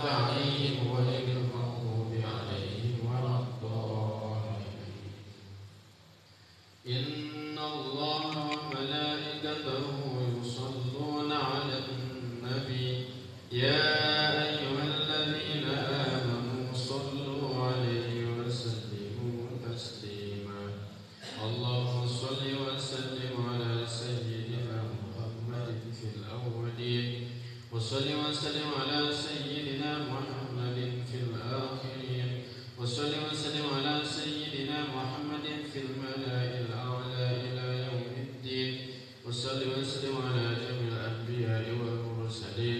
عليهم غير المغضوب عليهم ولا الضالين. إن الله وملائكته يصلون على النبي يا أيها الذين آمنوا صلوا عليه وسلموا تسليما. اللهم صل وسلم على سيدنا محمد في الأولين وصل وسلم على سيدنا محمد في الآخرين وصل وسلم على سيدنا محمد في الملأ الأعلى إلى يوم الدين وصل وسلم على جميع الأنبياء والمرسلين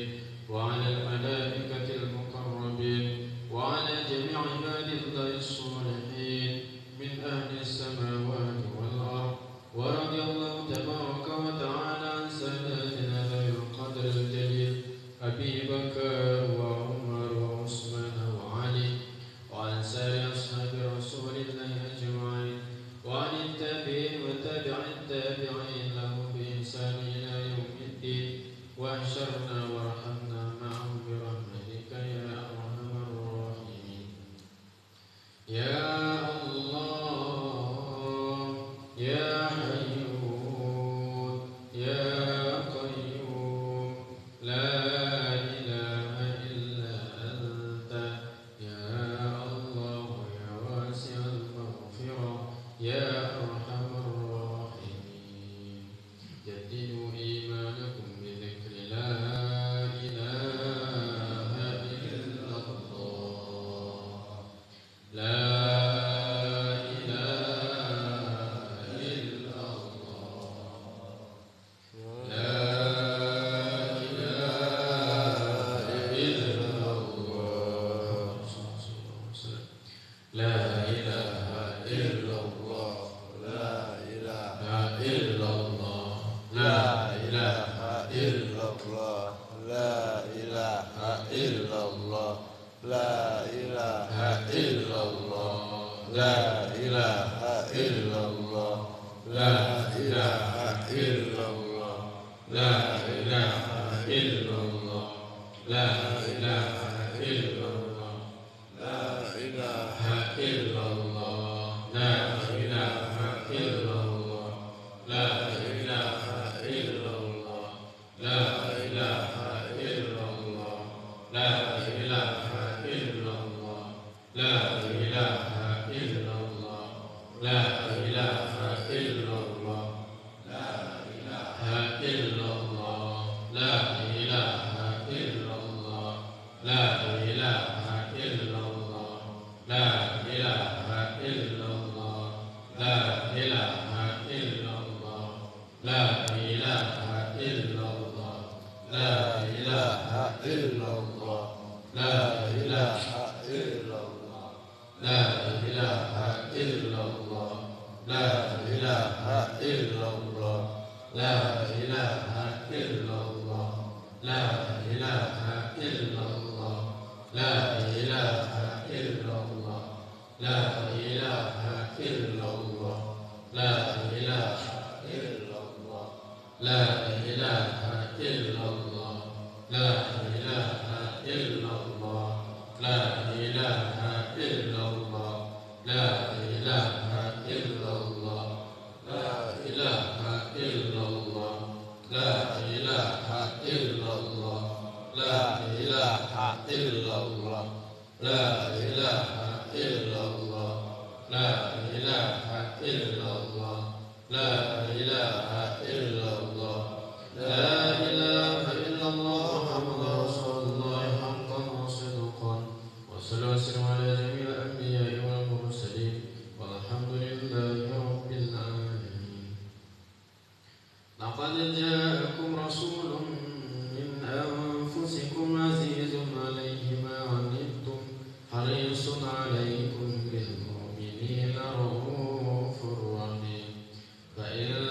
وعلى الملائكة المقربين وعلى جميع عباد الله الصالحين من أهل السماوات والأرض. ورضي الله تبارك وتعالى عن ساداتنا ذوي القدر الجليل أبي بكر وعمر وعثمان وعلي وعن سائر أصحاب رسول الله أجمعين وعن التابعين وتابع التابعين لهم بإحسان إلى يوم الدين واحشرنا وارحمنا معهم برحمتك يا أرحم الراحمين. يا الله يا حيون يا قيوم لا إله إلا أنت يا الله يا واسع المغفرة يا أرحم الراحمين. جددوا إيمانكم بذكر لا إله إلا الله لا فإن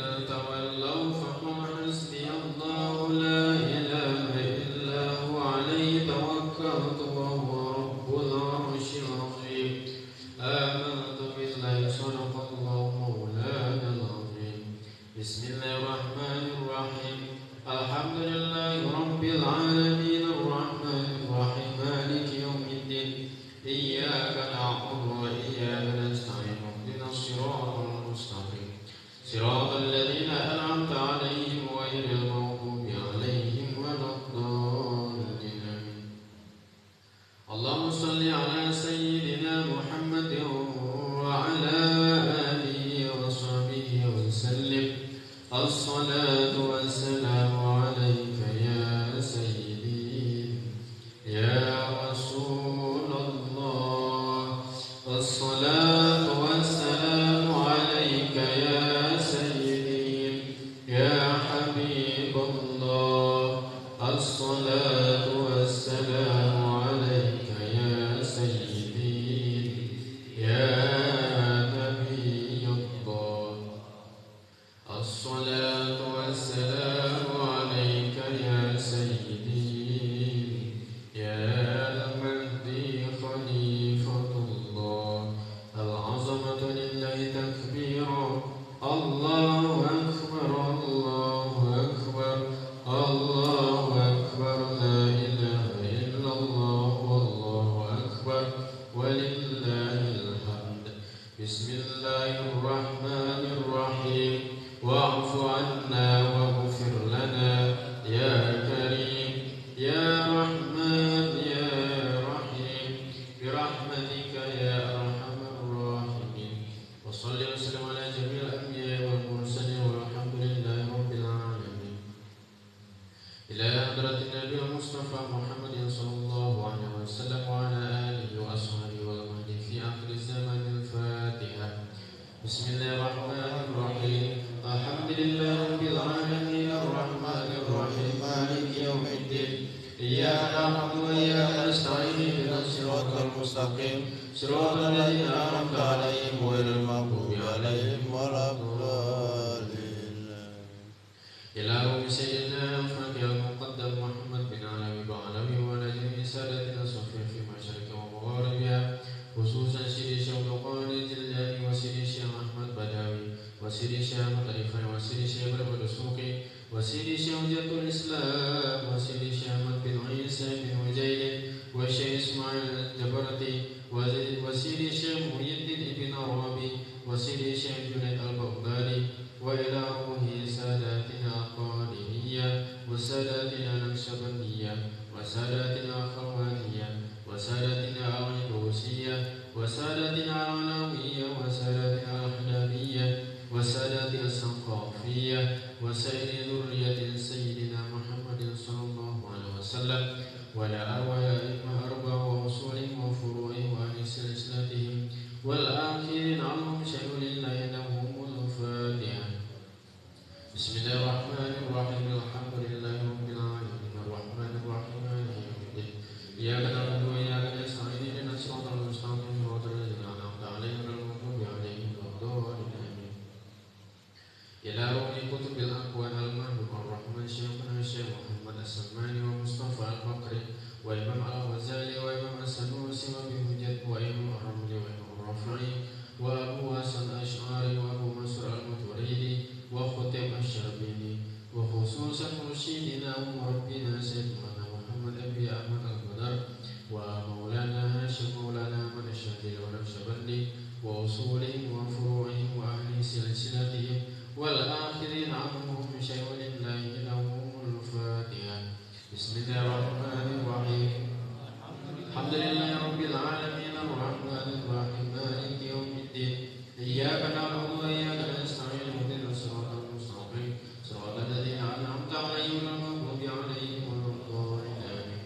صراط الذين أنعمت عليهم غير المغضوب عليهم ولا الضالين. إلى روح سيدنا الفاتح المقدم محمد بن علوي بعلوي ونجم سادتنا صفية في مشرق ومغاربها، خصوصا سيدي الشيخ القاضي الجلاني وسيدي الشيخ أحمد بداوي وسيدي الشيخ أحمد الرفاعي وسيدي الشيخ إبراهيم الدسوقي وسيدي الشيخ جد الإسلام وسيدي الشيخ أحمد بن عيسى بن وجيل والشيخ إسماعيل الجبرتي وسيدي الشيخ محي الدين بن عرابي وسيدي الشيخ جنيد البغدادي وإلى روح ساداتنا القادرية وساداتنا النقشبندية وساداتنا الخوانية وساداتنا العنكبوسية وساداتنا العلوية وساداتنا الأحدابية وساداتنا السقافية وسائر ذرية سيدنا محمد صلى الله عليه وسلم ولا أرواح الأئمة أربع وأصولهم وفروعهم وأهل سلسلتهم والآخرين عنهم شيء لله لهم الفاتحة. بسم الله الرحمن الرحيم الحمد لله رب العالمين الرحمن الرحيم مالك يوم الدين إياك نعبد وإياك نستعين اهدنا الصراط المستقيم صراط الذين أنعمت عليهم غير المغضوب عليهم ولا الضالين آمين. إلى روح كتب الأكوان المحبوب الرحمن شيخنا الشيخ محمد السماني ومصطفى البكري وإمام الغزالي وإمام السنوسي وبهجة وإمام الرملي وإمام الرافعي وأبو حسن الأشعري وأبو منصور المتوريدي وختم الشربيني وخصوصا مرشدنا ومربنا سيدنا محمد أبي أحمد البدر ومولانا هاشم مولانا من الشهيد والنقشبندي وأصولهم وفروعهم وأهل سلسلتهم والآخرين عنهم شيء لله لهم الفاتحة. بسم الله الرحمن الرحيم الحمد لله رب العالمين الرحمن الرحيم مالك يوم الدين إياك نعبد وإياك نستعين اهدنا الصراط المستقيم صراط الذين أنعمت عليهم غير المغضوب عليهم ولا الضالين آمين.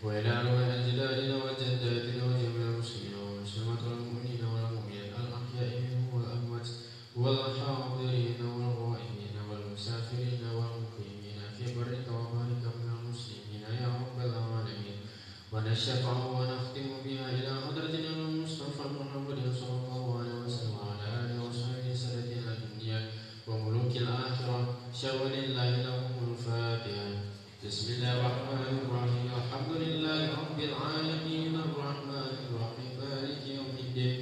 وإلى أرواح أجدادنا وجداتنا وجميع المسلمين والمسلمات والمؤمنين والمؤمنات الأحياء منهم والأموات والحاضرين والغائبين والمسافرين والمقيمين في برك وبحرك من المسلمين يا رب العالمين. ونشفع ونختم بها إلى حضرتنا المصطفى محمد صلى الله عليه وسلم وعلى آله وصحبه سادتنا الدنيا وملوك الآخرة شر لله لهم الفاتحة. بسم الله الرحمن الرحيم الحمد لله رب العالمين الرحمن الرحيم مالك يوم الدين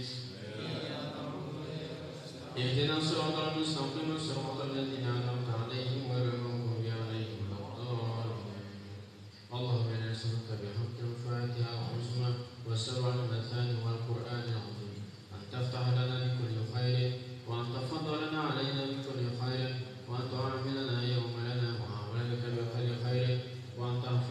اهدنا الصراط المستقيم صراط الذين أنعمت عليهم غير المغضوب عليهم ولا الضالين. اللهم إنا نسألك بحق الفاتحة العظمى والسبع المثاني والقرآن العظيم أن تفتح لنا بكل خير وأن تفضلنا علينا بكل خير وأن تعاملنا يوم لنا معاملتك بكل خير وأن تغفر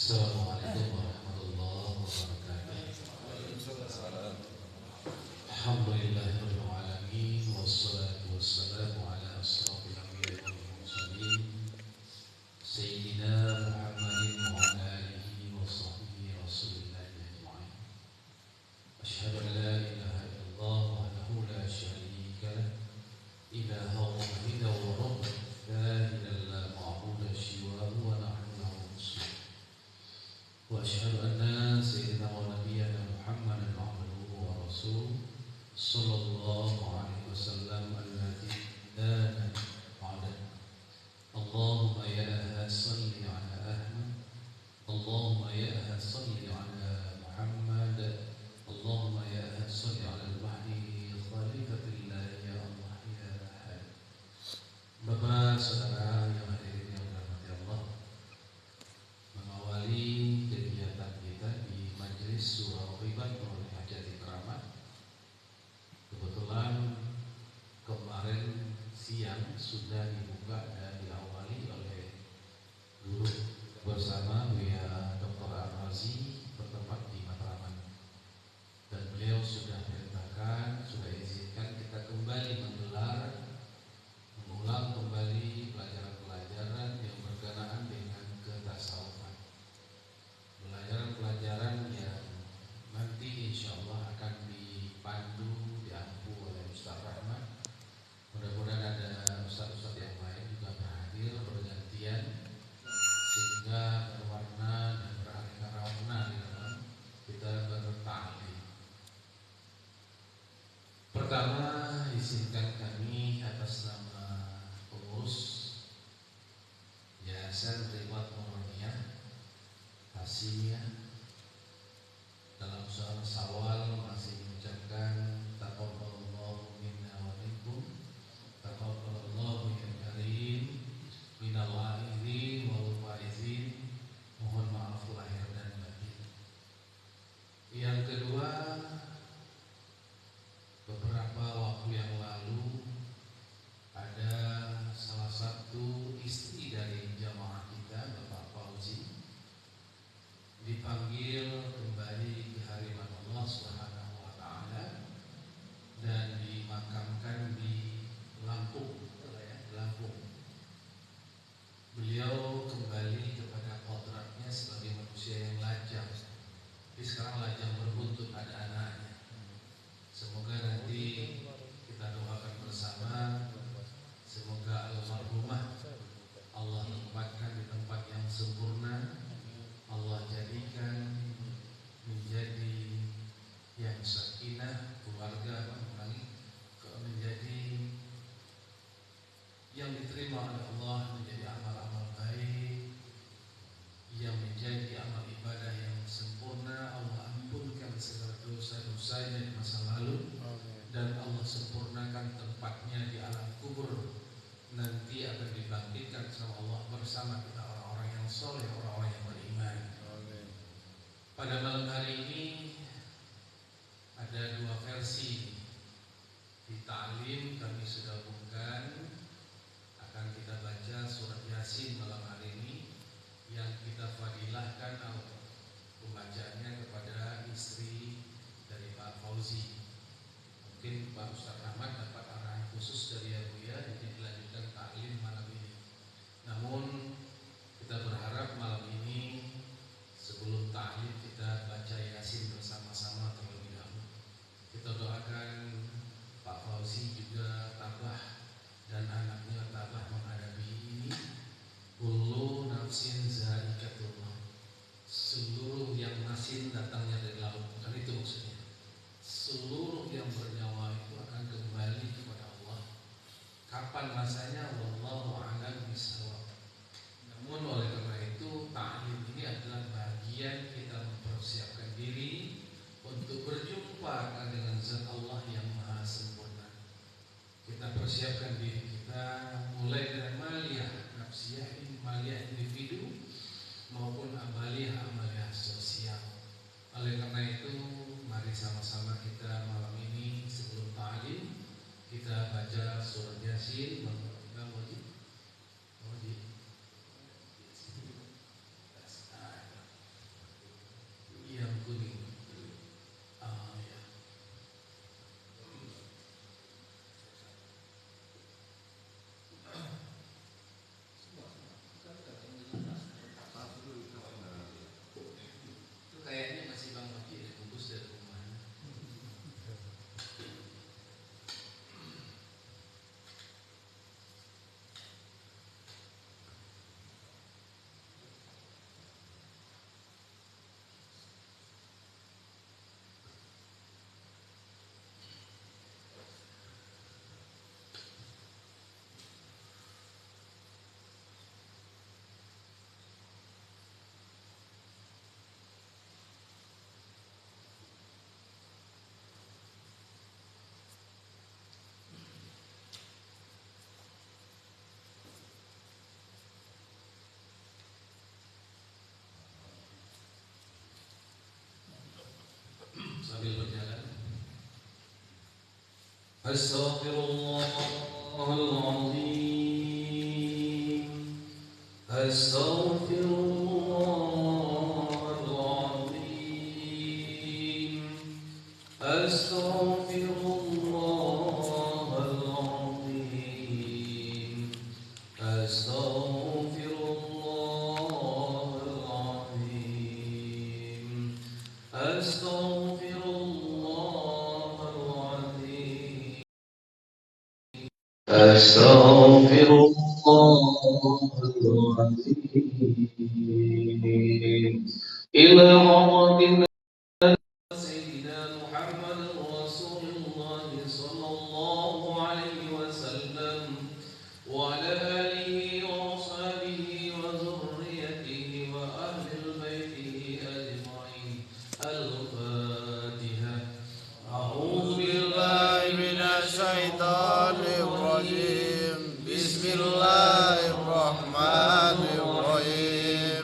Assalamualaikum warahmatullahi wabarakatuh. Alhamdulillahirabbil alamin wassalatu wassalamu ala asrofil anbiya'i wal mursalin sayyidina Muhammadin wa ala alihi wa sahbihi rasulillahi ajma'in. Asyhadu an la ilaha illallah wahdahu la syarika lah ilaha wahida wa rabb la ilaha illa ma'budu siwahu wa nahnu lahu muslimun. Wa asyhadu anna sayyidina wa nabiyyana Muhammadan abduhu wa rasuluh sallallahu alaihi wasallam alladzi la nabiyya. Allahumma ya salli ala Ahmad, Allahumma ya salli ala Muhammad, Allahumma ya salli ala al-mahdi khalifatillah ya Allah ya Ahad. Bapak saudara yang hadirin yang dirahmati Allah, mengawali kegiatan kita di Majelis Surah Ribat Nurul Hajati Keramat. Kebetulan kemarin siang sudah dibuka dan diawali oleh guru bersama Buya Dr. Ar-Razi bertempat di Matraman, dan beliau sudah perintahkan, sudah izinkan kita kembali mengulang kembali pelajaran-pelajaran yang berkenaan dengan ketasawufan, pelajaran-pelajaran yang nanti insya Allah akan dipandu, diampu oleh Ustaz Rahmat. Mudah-mudahan ada ustaz-ustaz yang lain juga berhadir bergantian sehingga berwarna dan beraneka warna di dalam kita bertaklim. Pertama, izinkan kami atas nama pengurus Yayasan Ribat Nuraniah Hasimiyah dalam soal Syawal masih mengucapkan taqabbalallahu minna wa minkum, taqabbalallahu ya karim minal wa'idhin wal faizin. Mohon maaf lahir dan batin. Yang kedua, beberapa waktu yang lalu ada salah satu istri dari jamaah kita, Bapak Fauzi, dipanggil kembali ke hadirat Allah Subhanahu wa taala dan dimakamkan di Lampung. Beliau kembali kepada kodratnya sebagai manusia yang lajang. Tapi sekarang lajang berbuntut, ada anaknya. Semoga nanti kita doakan bersama, semoga almarhumah Allah tempatkan di tempat yang sempurna, Allah jadikan menjadi yang sakinah, keluarga menjadi yang diterima oleh Allah, menjadi amal-amal baik, yang menjadi amal ibadah yang sempurna. Allah ampunkan segala dosa-dosanya di masa lalu, dan Allah sempurnakan tempatnya di alam kubur. Nanti akan dibangkitkan sama Allah bersama kita, orang-orang yang soleh, orang-orang yang beriman. Pada malam hari ini ada dua versi di ta'lim kami sudah umumkan. Akan kita baca surat Yasin malam hari ini yang kita fadilahkan pembacaannya kepada istri dari Pak Fauzi. Mungkin Pak Ustaz Ahmad dapat arahan khusus dari Buya, jadi dilanjutkan ta'lim malam ini. Namun kita berharap malam ini sebelum ta'lim kita baca Yasin bersama-sama terlebih dahulu. Kita doakan Pak Fauzi juga tabah dan anaknya tabah menghadapi ini. Kullu nafsin za'iqatul maut. Seluruh yang masin datangnya dari laut. Bukan itu maksudnya. Seluruh yang bernyawa itu akan kembali kepada Allah. Kapan masanya? Wallahu a'lam bishawab. Namun oleh karena itu ta'lim ini adalah bagian kita mempersiapkan diri untuk berjumpa dengan zat Allah yang maha sempurna. Kita persiapkan diri kita mulai dari maliyah nafsiyah, maliyah individu maupun amaliyah sosial. Oleh karena itu mari sama-sama kita malam ini sebelum ta'lim kita baca surat Yasin. أستغفر الله العظيم أستغفر الله العظيم أستغفر الله العظيم أستغفر الله العظيم أستغفر الله العظيم أستغفر الله العظيم إلى ربنا سيدنا محمد رسول الله صلى الله عليه وسلم وعلى آله وصحبه وذريته وأهل بيته أجمعين. الفاتحة. أعوذ بالله من الشيطان الرجيم. بسم الله الرحمن الرحيم.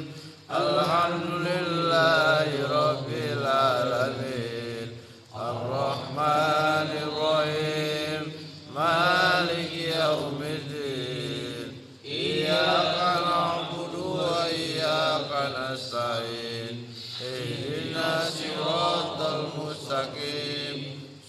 الحمد لله رب العالمين الرحمن الرحيم مالك يوم الدين إياك نعبد وإياك نستعين اهدنا الصراط المستقيم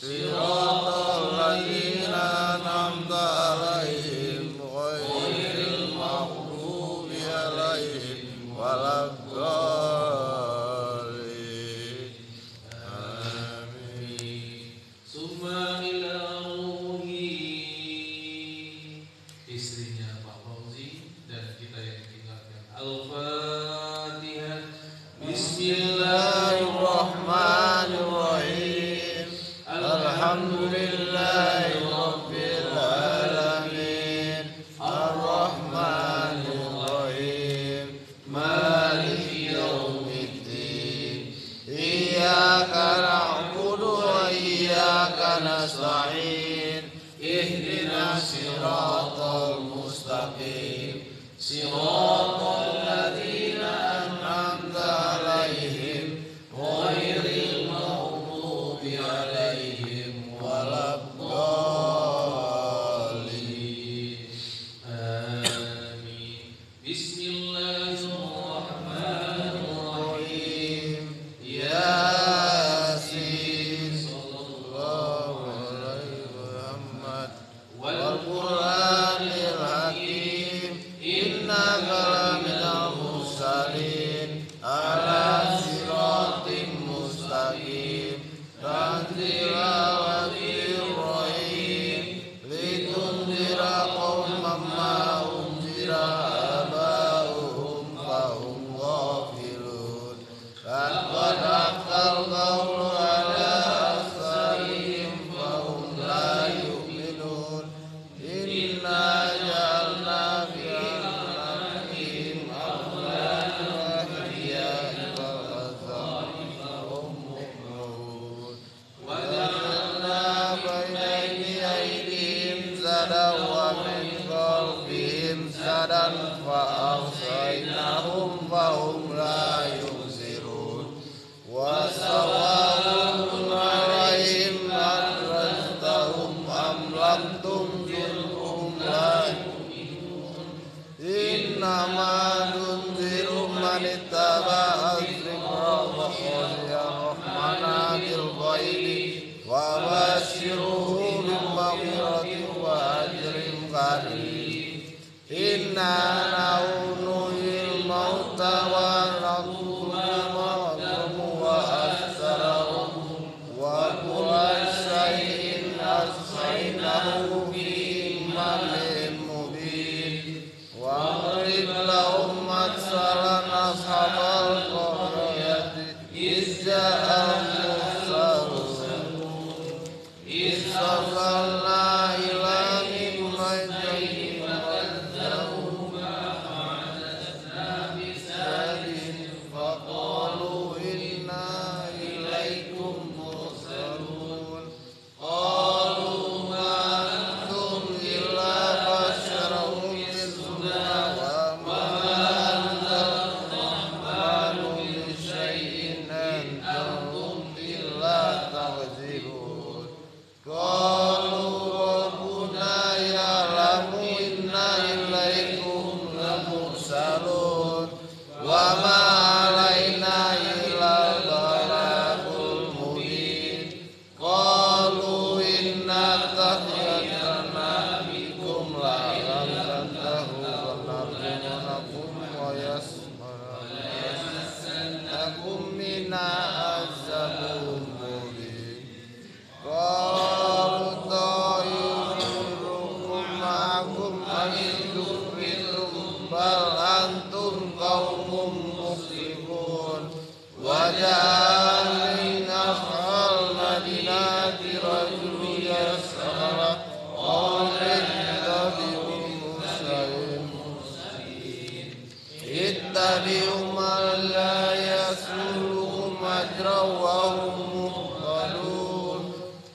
صراط الذين أنعمت عليهم غير المغضوب عليهم ولا الضالين آمين. ثم إلى روحي istrinya Pak Fauzi dan kita yang tinggalkan. Al-Fatihah. Bismillahirrahmanirrahim. Alhamdulillahi Rabbil Alamin Ar-Rahmanir Rahim Maliki Yawmiddin Iyyaka na'budu wa iyyaka nasta'in Ihdinas siratal mustaqim Siratal ladzina an'amta 'alaihim ghairil maghdubi 'alaihim waladdallin. Amin. Bismillahirrahmanirrahim. Yasin sallallahu alaihi Muhammad wal Qur'anil hakim innaka laminal mursalin ala siratim mustaqim tanzila wazir rahim litundira qauman ma unzira aba'uhum fahum ghafilun laqad haqqal qawlu ala aktharihim fahum la yu'minun inna ja'alna fi a'naqihim aghlalan wa hiya wal azqani fahum muqmahun wa ja'alna bayna aydihim sadan wa min khalfihim sadan fa aghshaynahum fahum la yubsirun wa sawa'un 'alaihim anzartahum am lam tunzirhum la yu'minun innama tunziru man ittaba'a dzikra wa khashiya rahmana bil ghaibi wa bashshirhu bil maghfiratin wa ajrin karim inna nuhyil mauta wa naqulu ma wa asrarhum wa kulla shay'in ahsaynahu fi imamin mubin wa qrib lahum matsalan ashabal qaryati iz ja'al mursalun iz arsalna ila min majid fakadzabu fa'adatna bisadin faqalu inna ilaikum mursalun qalu ma antum illa basharun mithluna wa ma anzala ar-rahmanu وجاء من أقصى المدينة رجل يسعى قال اتبعوا المرسلين اتبعوا من لا يسألكم أجرا وهم مهتدون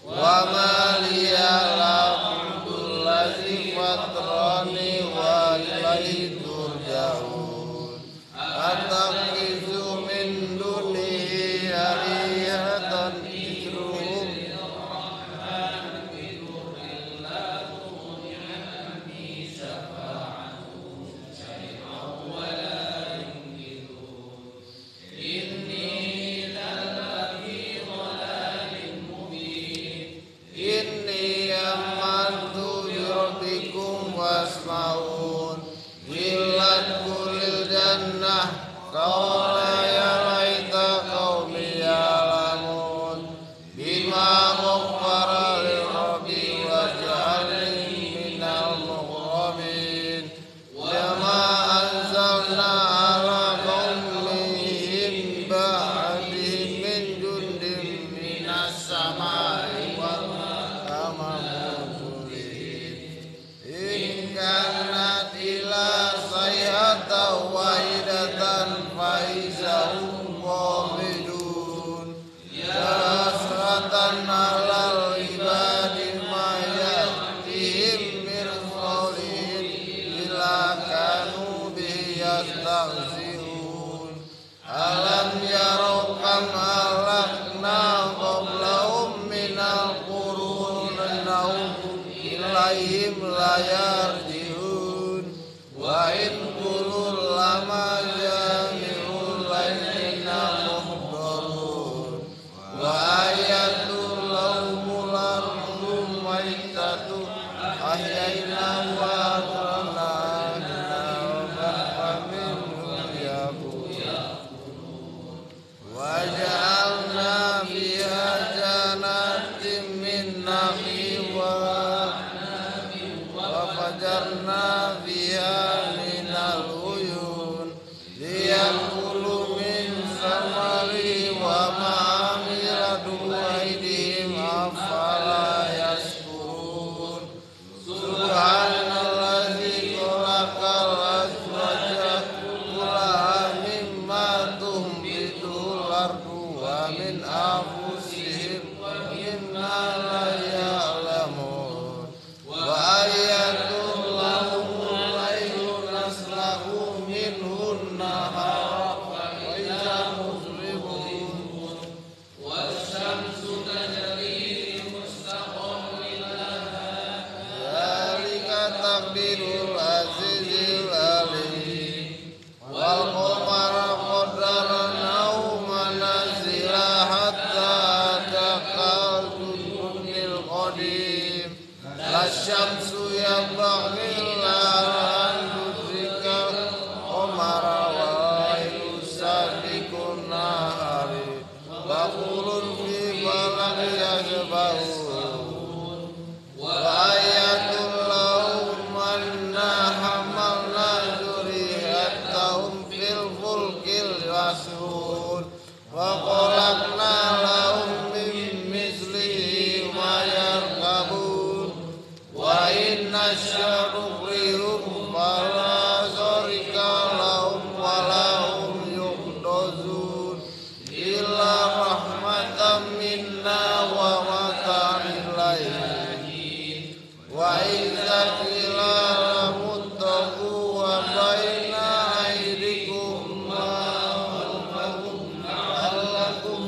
وما لي لا أعبد الذي فطرني وإليه ترجعون أتخذ من دونه آلهة ذكرهم إني آمنت بربكم واسمعون إلا ادخل الجنة قال يا ليت قومي يعلمون بما غفر لربي وجعلني من المكرمين وما أنزلنا على قومه من بعده من جند من السماء وما منزلين إن كانت إلا صيحة واحدة فإذا هم خامدون يا حسرة على العباد ما يأتيهم من رسول إلا كانوا به يستهزئون ألم يروا كم أهلكنا قبلهم من القرون أنهم إليهم لا يرجعون وإن كل لما جامع ليلنا محضرون وآية لهم الأرض ميتة أحييناها وأخرجنا وبثا منهم يأكلون وجعلنا فيها جنات من نخيل وفجرنا فيها من العيون ليأكلوا من ثمره وما عملته أيديهم أفلا يشكرون سبحان الذي خلق الأزواج كلها مما تنبت الأرض ومن أنفسهم مما لا يعلمون وآية لهم الليل نسلخ منه النهار وإذا مظلمون والشمس تجري لمستقر لها ذلك تقدير العزيز العليم والقمر قدرناه منازل حتى أتاك الجند القديم لا الشمس ينبغي لها أن تدرك القمر والليل سابق النهار وكل في فلك يسبحون وآية لهم أنا حملنا ذريتهم في الفلك المشحون وخلقنا لهم من مثله ما يركبون وإن نشأ نغرقهم فلا صريخ لهم ولا هم يحتضرون إلا رحمة منا ومتاعا إليه وإذا قيل لهم اتقوا وبين أيديكم ما خلفكم لعلكم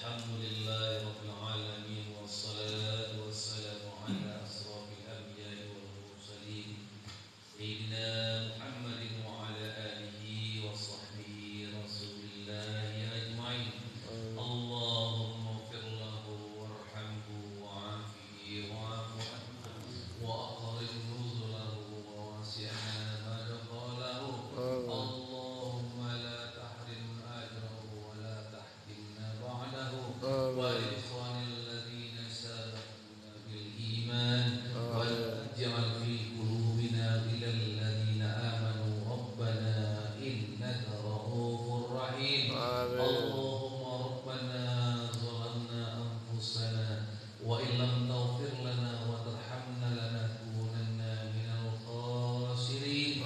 Alhamdulillahi Rabbil Alamin. Wassalatu wassalamu ala asrafil anbiya'i wal mursalin Sayyidina Muhammadin wa ala alihi wa sahbihi Rasulillahi ajma'in. Allahumma ighfir lahu warhamhu wa'afihi wa'afu anhu wa aqrim nuzulahu wa wasi'na madkhalahu. Allahumma la tahrim ajrahu wa la tahtimna ba'dahu wa ikhwanil ladzina sabaquna bil iman wa taj'al fi qulubina ghillal ladzina amanu rabbana innaka ra'ufur rahim. Allahumma rabbana zalamna anfusana wa illam taghfir lana wa tarhamna lanakunanna minal khasirin.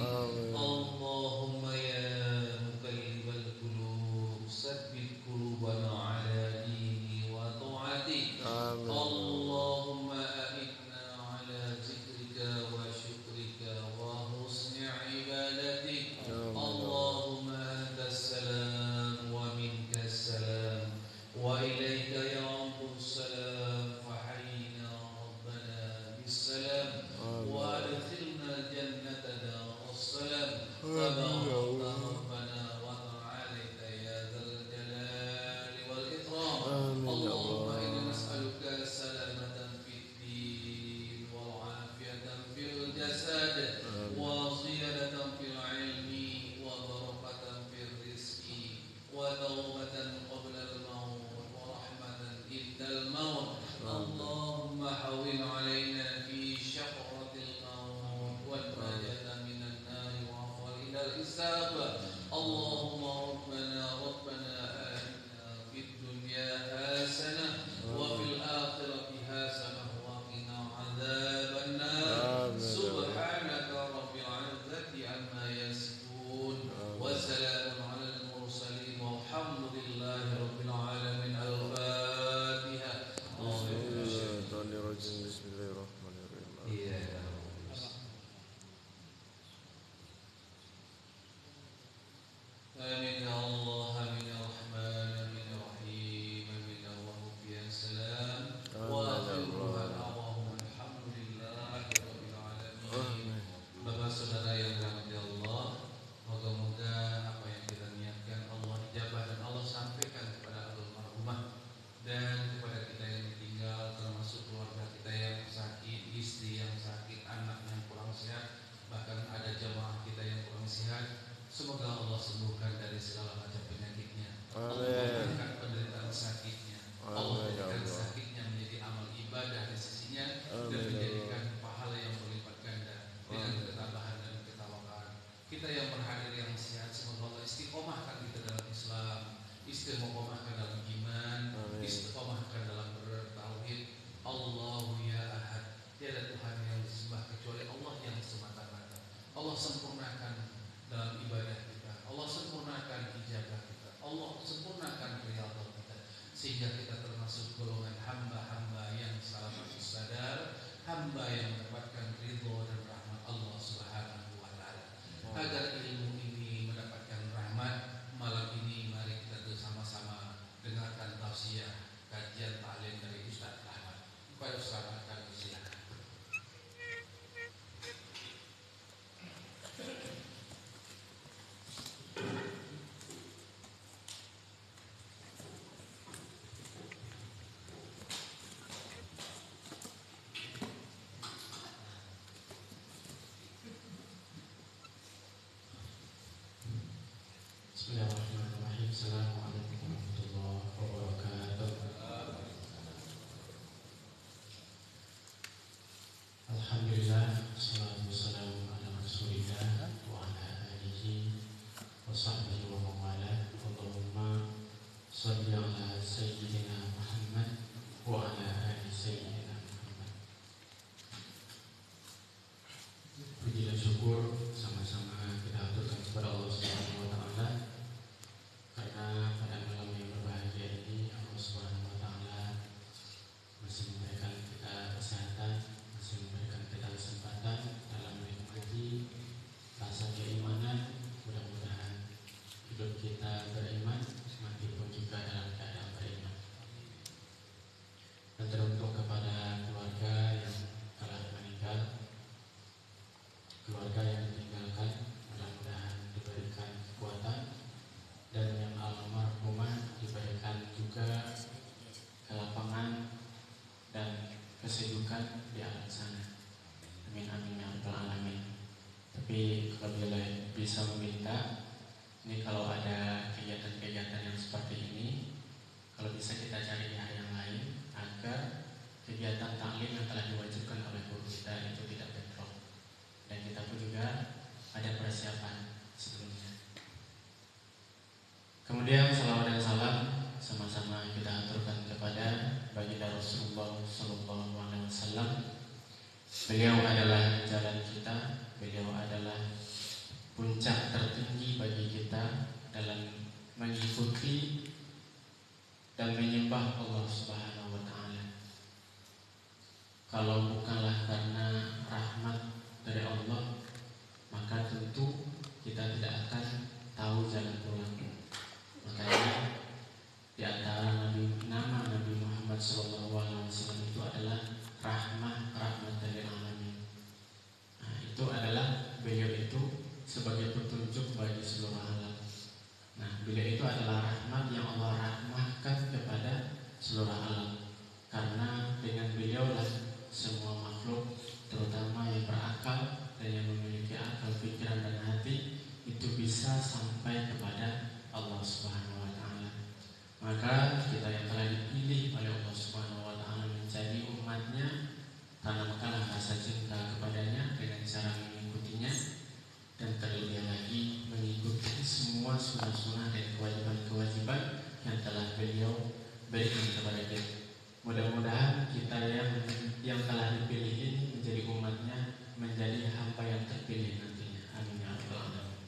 Allahumma ya muqallibal qulub tsabbit qulubana ala dini wa ta'atik. Allahumma a'inna ala zikrika wa syukrika wa husni ibadatik. Allahumma antas salam wa minkas salam wa ilaika ya'udus salam fahayyina rabbana bis-salam wa adkhilna jannata daras salam tabarakta rabbana wa ta'alaita ya dzal jalali wal ikram. Allahumma inna nas'aluka salamatan fid din wal afiyatan fil jasad wa ziyadatan fil ilmi wa barakatan fil rizqi wa tawbatan qabla al maut wa rahmatan indal maut. Allahumma hawwin alaina fi syaqratil maut wal najata minan nar wa afwal ilal hisab. Allahumma rabbana atina fid dunya hasanah wa fil akhirati hasanah wa qina adzaban nar. Subhanaka rabbil izzati amma yasifun wa salamun alal mursalin walhamdulillahi rabbil alamin. Al-Fatihah. Bismillahirrahmanirrahim. Iya. Amin ya Allah, amin ya Rahman, amin ya Rahim, amin ya Wahhab ya Salam. Wa akhiruha da'wahum alhamdulillahi rabbil alamin. Bapak saudara yang dirahmati Allah, moga-moga apa yang kita niatkan Allah ijabah dan Allah sampaikan kepada almarhumah dan kepada kita yang ditinggal, termasuk keluarga kita yang sakit, istri yang sakit, anak yang kurang sehat, bahkan ada jamaah kita yang kurang sehat. Semoga Allah sembuhkan dari segala macam penyakitnya. Allah berikan penderitaan sakitnya. Allah berikan sakitnya menjadi amal ibadah di sisinya dan menjadikan pahala yang berlipat ganda dengan ketabahan dan ketawakaan. Kita yang berhadir yang sehat, semoga Allah istiqomahkan kita dalam Islam, istiqomahkan dalam iman, istiqomah bisa meminta ini kalau ada kegiatan-kegiatan yang seperti ini, kalau bisa kita cari di hari yang lain agar kegiatan taklim yang telah diwajibkan oleh guru kita itu tidak bentrok, dan kita pun juga ada persiapan sebelumnya. Kemudian salawat dan salam sama-sama kita aturkan kepada baginda Rasulullah Sallallahu Alaihi Wasallam. Beliau adalah jalan kita, beliau adalah puncak tertinggi bagi kita dalam mengikuti dan menyembah Allah Subhanahu wa Ta'ala. Kalau bukanlah karena rahmat dari Allah, maka tentu kita tidak akan tahu jalan pulang. Makanya di antara nama Nabi Muhammad SAW itu adalah rahmat dari alamin. Nah, itu adalah beliau itu sebagai petunjuk bagi seluruh alam. Nah, beliau itu adalah rahmat yang Allah rahmatkan kepada seluruh alam. Karena dengan beliaulah semua makhluk, terutama yang berakal dan yang memiliki akal, pikiran dan hati, itu bisa sampai kepada Allah Subhanahu wa Ta'ala. Maka kita yang telah dipilih oleh Allah Subhanahu wa Ta'ala menjadi umatnya, tanamkanlah rasa cinta kepadanya dengan cara mengikutinya, dan terlebih lagi mengikuti semua sunnah-sunnah dan kewajiban-kewajiban yang telah beliau berikan kepada kita. Mudah-mudahan kita yang telah dipilih ini menjadi umatnya, menjadi hamba yang terpilih nantinya. Amin ya rabbal alamin.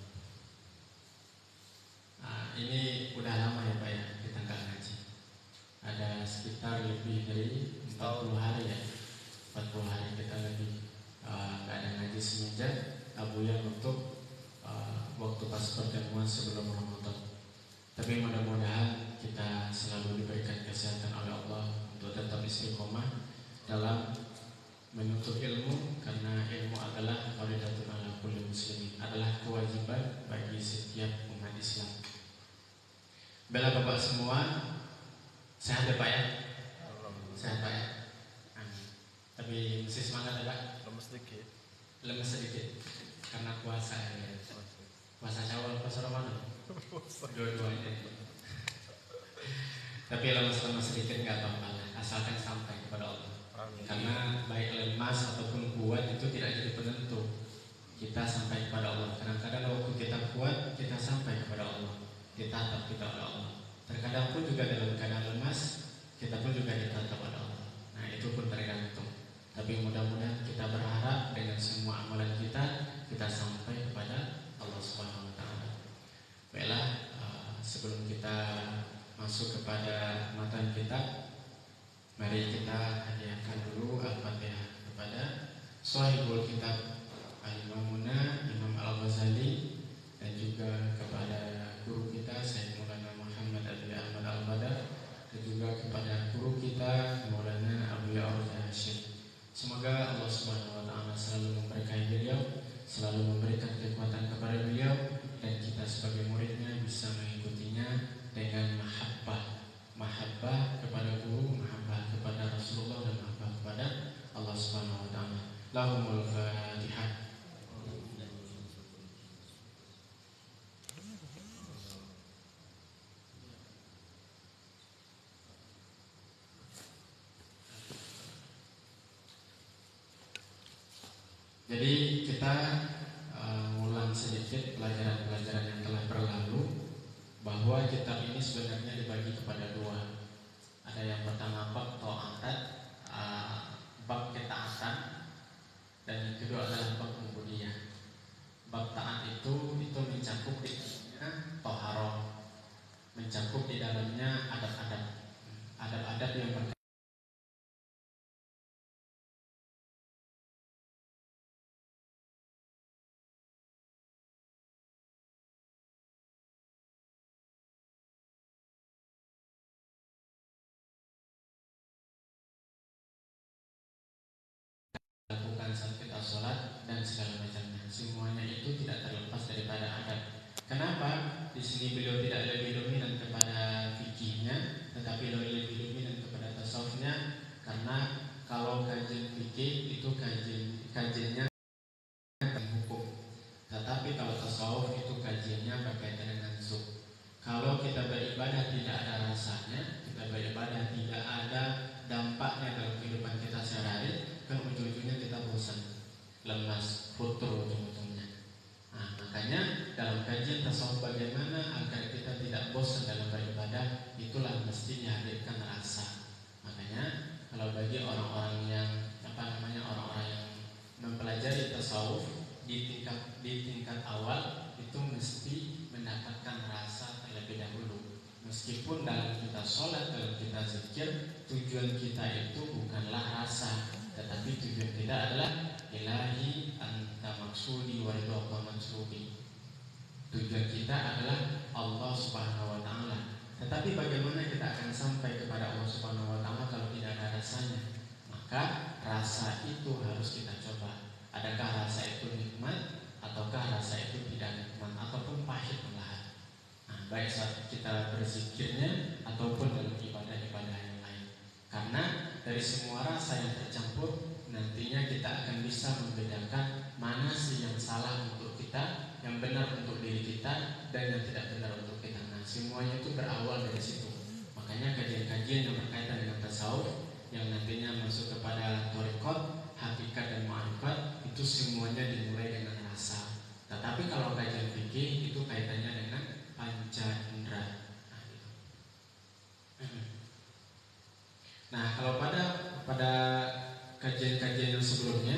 Ini udah lama ya Pak ya kita nggak ngaji. Ada sekitar lebih dari 40 hari ya. 40 hari kita lagi nggak ada ngaji semenjak Abu yang untuk waktu pas pertemuan sebelum Ramadan. Tapi mudah-mudahan kita selalu diberikan kesehatan oleh Allah untuk tetap istiqomah dalam menuntut ilmu, karena ilmu adalah faridatun ala kulli muslimin, adalah kewajiban bagi setiap umat Islam. Bela Bapak semua sehat ya Pak ya? Sehat Pak ya? Amin. Tapi mesti semangat ya Pak? Lemes sedikit karena puasa ya. Puasa Syawal, puasa Ramadan, dua-duanya. Tapi lemas-lemas sedikit nggak apa-apa lah, asalkan sampai kepada Allah. Karena baik lemas ataupun kuat itu tidak jadi penentu kita sampai kepada Allah. Kadang-kadang waktu kita kuat, kita sampai kepada Allah, ditatap kita oleh Allah. Terkadang pun juga dalam keadaan lemas, kita pun juga ditatap oleh Allah. Nah itu pun tergantung. Tapi mudah-mudahan kita berharap dengan semua amalan kita sampai kepada Allah Subhanahu wa Ta'ala. Baiklah, sebelum kita masuk kepada matan kita, mari kita hadiahkan dulu Al-Fatihah kepada Shahibul Kitab Al-Imamuna Imam Al-Ghazali, dan juga kepada guru kita Sayyid Maulana Muhammad Abi Ahmad Al-Badar, dan juga kepada guru kita Maulana Abu Ya'urja Hashim. Semoga Allah Subhanahu wa Ta'ala selalu memberkahi beliau, selalu memberikan kekuatan kepada beliau, dan kita sebagai muridnya bisa mengikutinya dengan mahabbah kepada guru, mahabbah kepada Rasulullah, dan mahabbah kepada Allah Subhanahu wa Ta'ala. Lahumul Fatihah. Jadi kita ngulang sedikit pelajaran-pelajaran yang telah berlalu, bahwa kitab ini sebenarnya dibagi kepada dua. Ada yang pertama bab ta'at, bab ketaatan, dan yang kedua adalah bab ubudiyah. Bab taat itu mencakup di dalamnya toharoh, mencakup di dalamnya adab-adab yang berkaitan lakukan saat kita sholat dan segala macamnya. Semuanya itu tidak terlepas daripada adab. Kenapa? Di sini beliau tidak lebih dominan kepada fikihnya, tetapi lebih dominan kepada tasawufnya. Karena kalau kajian fikih itu kajiannya hukum, tetapi kalau tasawuf tujuan kita itu bukanlah rasa, tetapi tujuan kita adalah ilahi anta maksudi wa ridha maksudi. Tujuan kita adalah Allah Subhanahu wa taala. Tetapi bagaimana kita akan sampai kepada Allah Subhanahu wa taala kalau tidak ada rasanya? Maka rasa itu harus kita coba. Adakah rasa itu nikmat ataukah rasa itu tidak nikmat ataupun pahit malahan. Nah, baik saat kita berzikirnya ataupun dalam ibadah-ibadah yang lain. Karena dari semua rasa yang tercampur, nantinya kita akan bisa membedakan mana sih yang salah untuk kita, yang benar untuk diri kita, dan yang tidak benar untuk kita. Nah, semuanya itu berawal dari situ. Makanya kajian-kajian yang berkaitan dengan tasawuf, yang nantinya masuk kepada thariqat, hakikat dan ma'rifat, itu semuanya dimulai dengan rasa. Tetapi kalau kajian fikih itu kaitannya dengan panca indera. Nah, gitu. Nah, kalau pada kajian-kajian yang sebelumnya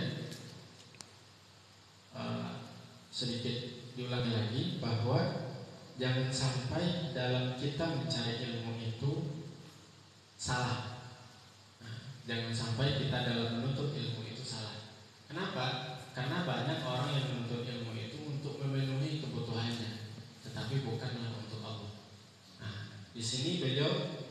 sedikit diulangi lagi bahwa jangan sampai dalam kita mencari ilmu itu salah. Nah, jangan sampai kita dalam menuntut ilmu itu salah. Kenapa? Karena banyak orang yang menuntut ilmu itu untuk memenuhi kebutuhannya, tetapi bukanlah untuk Allah. Nah, di sini beliau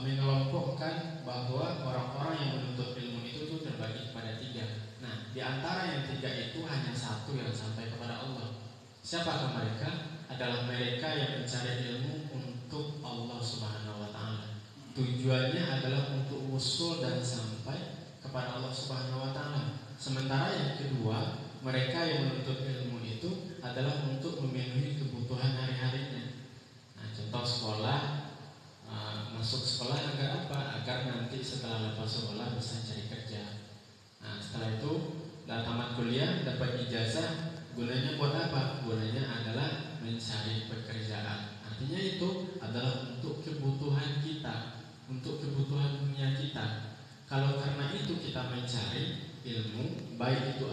mengelompokkan bahwa orang-orang yang menuntut ilmu itu tuh terbagi kepada 3. Nah, di antara yang 3 itu hanya 1 yang sampai kepada Allah. Siapakah mereka? Adalah mereka yang mencari ilmu untuk Allah Subhanahu wa taala. Tujuannya adalah untuk usul dan sampai kepada Allah Subhanahu wa taala. Sementara yang kedua, mereka yang menuntut ilmu itu adalah untuk memenuhi kebutuhan hari-harinya. Nah, contoh sekolah, masuk sekolah agar apa? Agar nanti setelah lepas sekolah bisa cari kerja. Nah, setelah itu tamat kuliah dapat ijazah. Gunanya buat apa? Gunanya adalah mencari pekerjaan. Artinya itu adalah untuk kebutuhan kita, untuk kebutuhan dunia kita. Kalau karena itu kita mencari ilmu, baik itu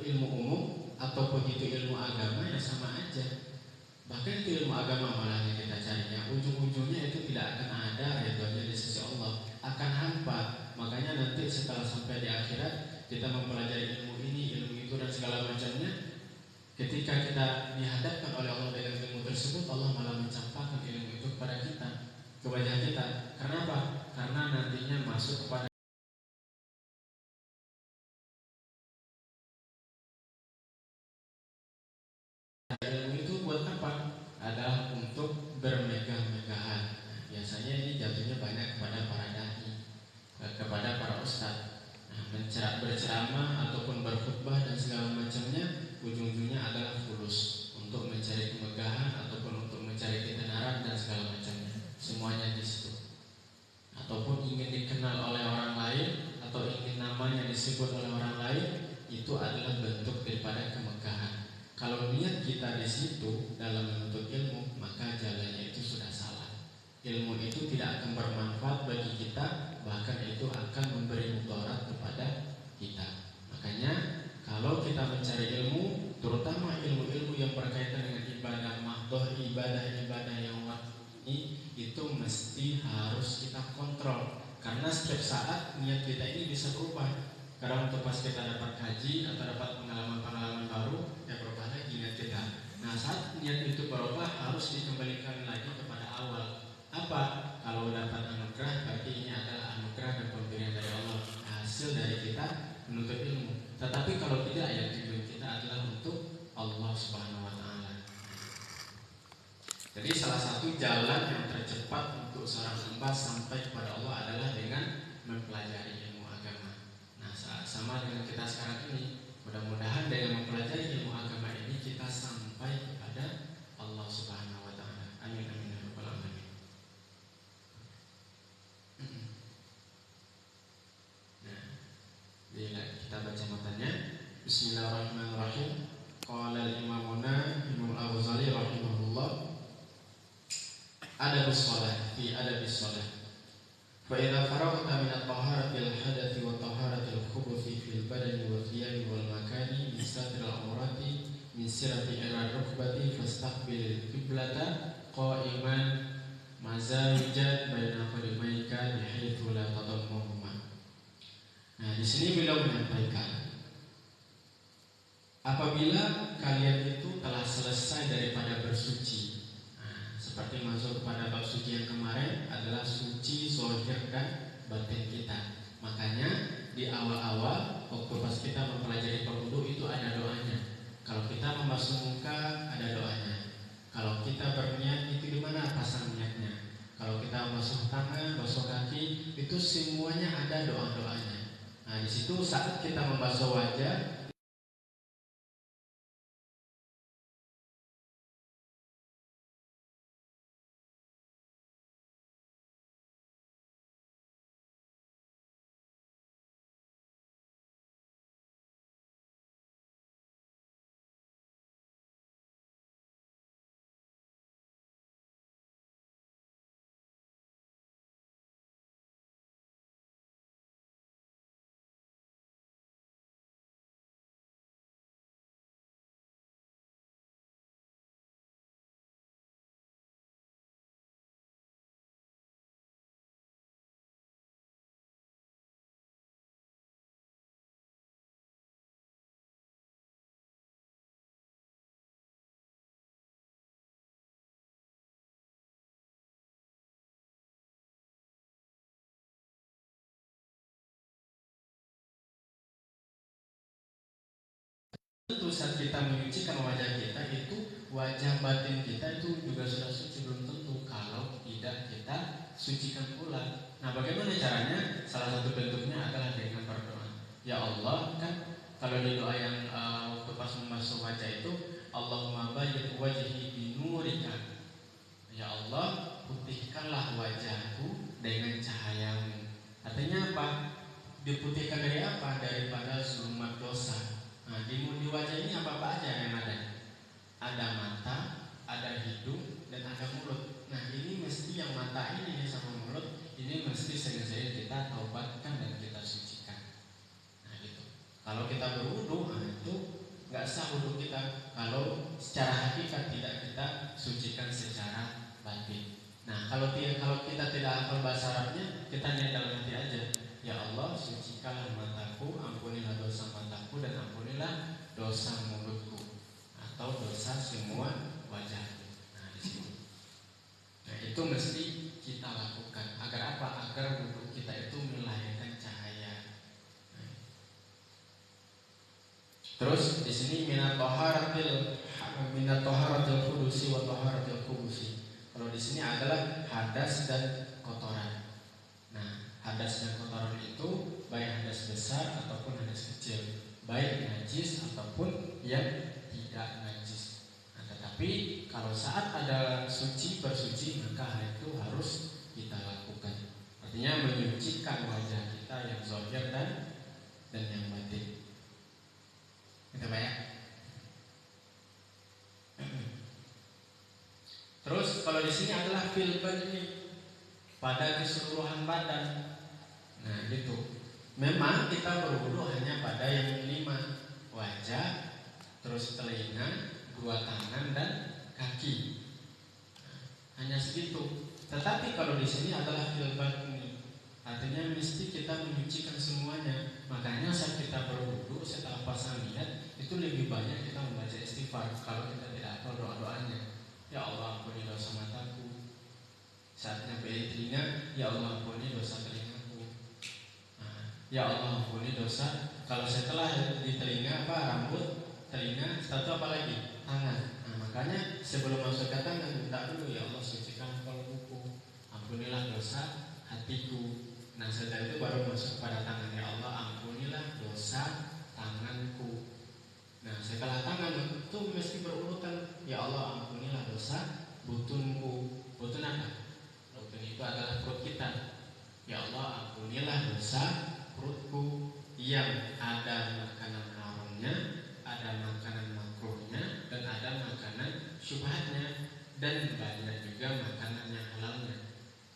ilmu umum ataupun itu ilmu agama, ya sama aja. Bahkan itu ilmu agama malah yang kita carinya, ujung-ujungnya itu tidak akan ada ridhonya di sisi Allah, akan hampa. Makanya nanti setelah sampai di akhirat kita mempelajari ilmu ini, ilmu itu dan segala macamnya, ketika kita dihadapkan oleh Allah dengan ilmu tersebut, Allah malah mencampakkan ilmu itu kepada kita, ke wajah kita. Kenapa? Karena nantinya masuk kepada ilmu itu buat apa? Adalah untuk bermegah-megahan. Nah, biasanya ini jatuhnya banyak kepada para dai, kepada para ustadz. Nah, berceramah ataupun berkhutbah dan segala macamnya, ujung-ujungnya adalah fulus, untuk mencari kemegahan ataupun untuk mencari ketenaran dan segala macamnya. Semuanya di situ. Ataupun ingin dikenal oleh orang lain atau ingin namanya disebut oleh orang lain, itu adalah bentuk daripada kemegahan. Kalau niat kita di situ dalam menuntut ilmu, maka jalannya itu sudah salah. Ilmu itu tidak akan bermanfaat bagi kita, bahkan itu akan memberi mudarat kepada kita. Makanya kalau kita mencari ilmu, terutama ilmu-ilmu yang berkaitan dengan ibadah mahdoh, ibadah-ibadah yang ini, itu mesti harus kita kontrol. Karena setiap saat niat kita ini bisa berubah. Kadang untuk pas kita dapat haji atau dapat pengalaman-pengalaman baru, ya berubah lagi niat kita. Nah, saat niat itu berubah, harus dikembalikan lagi kepada awal. Apa? Kalau dapat anugerah, berarti ini adalah anugerah dan pemberian dari Allah, hasil dari kita menuntut ilmu. Tetapi kalau tidak, ya tujuan kita adalah untuk Allah Subhanahu wa taala. Jadi salah satu jalan yang tercepat untuk seorang hamba sampai kepada Allah adalah dengan mempelajari ilmu agama. Nah, sama dengan kita sekarang ini, mudah-mudahan dengan mempelajari ilmu agama ini kita sampai kepada Allah Subhanahu wa taala. Amin amin ya rabbal alamin. Nah, kita baca matanya. Bismillahirrahmanirrahim. Qala al-imamuna Imam Al-Ghazali rahimahullah, adabus shalah fi adabis shalah. Fa idza faragta min at-taharatil hadathi wa taharatil khubuthi fil badani wa thiyabi wal makani min satril awrati min sirati ila rukbati fastaqbil qiblata qa'iman Maza yujad baina qadimaika bihaitsu la tadammuhuma. Nah, di sini beliau menyampaikan, apabila kalian itu telah selesai daripada bersuci, nah, seperti masuk kepada bab suci yang kemarin adalah suci zahir dan batin kita. Makanya di awal-awal waktu pas kita mempelajari bab wudu itu ada doanya. Kalau kita membasuh muka ada doanya. Kalau kita berniat itu di mana pasang niatnya. Kalau kita basuh tangan, basuh kaki itu semuanya ada doa-doanya. Nah, di situ saat kita membasuh wajah tentu saat kita menyucikan wajah kita itu wajah batin kita itu juga sudah suci, belum tentu kalau tidak kita sucikan pula. Nah, bagaimana caranya? Salah satu bentuknya adalah dengan berdoa. Ya Allah, kan kalau di doa yang waktu pas membasuh wajah itu, Allahumma bayyid wajhi binurika. Ya Allah, putihkanlah wajahku dengan cahayamu. Artinya apa? Diputihkan dari apa? Daripada zulumat dosa. Nah, di wajah ini apa aja yang ada? Ada mata, ada hidung, dan ada mulut. Nah, ini mesti yang mata ini sama mulut ini mesti sering-sering kita taubatkan dan kita sucikan. Nah, gitu. Kalau kita berwudu, nah itu nggak sah wudu kita kalau secara hakikat tidak kita sucikan secara batin. Nah, kalau kita tidak hafal bahasa Arabnya, kita niat dalam hati aja. Ya Allah, sucikanlah mataku, ampunilah dosa mataku, dan ampunilah dosa mulutku, atau dosa semua wajahku. Nah, di sini. Nah, itu mesti kita lakukan. Agar apa? Agar wudhu kita itu melahirkan cahaya. Nah. Terus di sini minat taharatil kudusi wa taharatil kubusi. Kalau di sini adalah hadas dan kotoran. Nah, hadas dan kotoran itu baik hadas besar ataupun hadas kecil, baik najis ataupun yang tidak najis. Nah, tetapi kalau saat ada bersuci maka hal itu harus kita lakukan. Artinya menyucikan wajah kita yang zahir dan yang batin. Kita banyak. Terus kalau di sini adalah fil badani, pada keseluruhan badan. Nah, gitu. Memang kita berwudu hanya pada yang 5, wajah, terus telinga, 2 tangan dan kaki. Nah, hanya segitu. Tetapi kalau di sini adalah fil badani, artinya mesti kita menyucikan semuanya. Makanya saat kita berwudu setelah pasang niat itu lebih banyak kita membaca istighfar kalau kita tidak hafal doa-doanya. Ya Allah, ampuni dosa mataku. Saat nyampe telinga, ya Allah, ampuni dosa telingaku. Nah, ya Allah, ampuni dosa. Kalau setelah di telinga rambut, telinga, satu apa lagi? Tangan. Nah, makanya sebelum masuk ke tangan minta dulu, ya Allah, sucikan qalbuku, ampunilah dosa hatiku. Nah, setelah itu baru masuk pada tangan. Ya Allah, ampunilah dosa tanganku. Nah, setelah tangan itu mesti berurutan. Ya Allah, ampunilah dosa butunku. Butun apa? Butun itu adalah perut kita. Ya Allah, ampunilah dosa perutku yang ada makanan haramnya, ada makanan makruhnya, dan ada makanan syubhatnya, dan banyak juga makanan yang halalnya.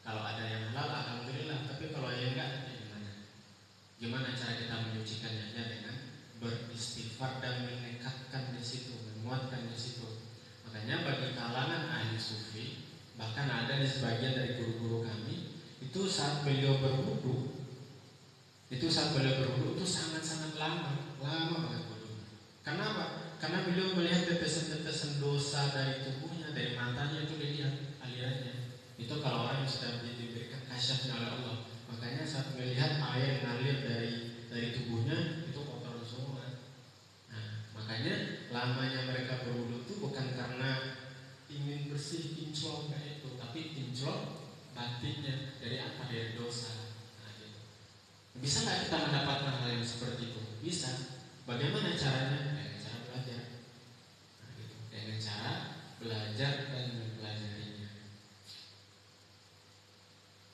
Kalau ada yang halal, alhamdulillah. Tapi kalau yang enggak, gimana? Gimana cara kita menyucikannya? Ya dengan beristighfar dan menekatkan di situ, menguatkan di situ. Makanya bagi kalangan ahli sufi, ada sebagian dari guru-guru kami itu saat beliau berwudu itu sangat-sangat lama banget wudu. Kenapa? Karena beliau melihat tetesan-tetesan dosa dari tubuhnya, dari matanya itu dilihat alirannya. Itu kalau orang yang sudah diberikan kasyafnya oleh Allah. Makanya saat melihat air ngalir dari tubuhnya itu kotor semua. Nah, makanya lamanya mereka berwudu itu bukan karena ingin bersih kinclong kayak itu, tapi kinclong batinnya dari apa? Dari dosa. Bisa nggak kita mendapatkan hal yang seperti itu? Bisa. Bagaimana caranya? Dengan cara belajar. Dengan cara belajar dan mempelajarinya.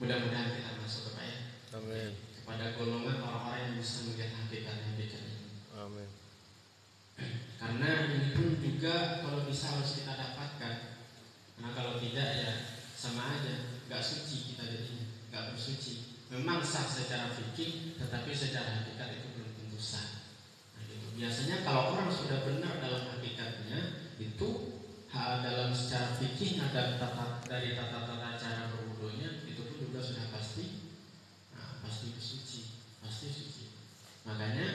Mudah-mudahan kita masuk kepada Amin. kepada golongan orang-orang yang bisa melihat hakikat ini. Amin. Karena ini pun juga kalau bisa harus kita dapatkan. Karena kalau tidak ya sama aja, nggak suci kita jadinya, nggak bersuci. Memang sah secara fikih, tetapi secara hakikat itu belum tentu sah. Nah, gitu. Biasanya kalau orang sudah benar dalam hakikatnya, itu dalam secara fikihnya dan dari tata cara berwudunya, itu pun juga sudah pasti suci. Makanya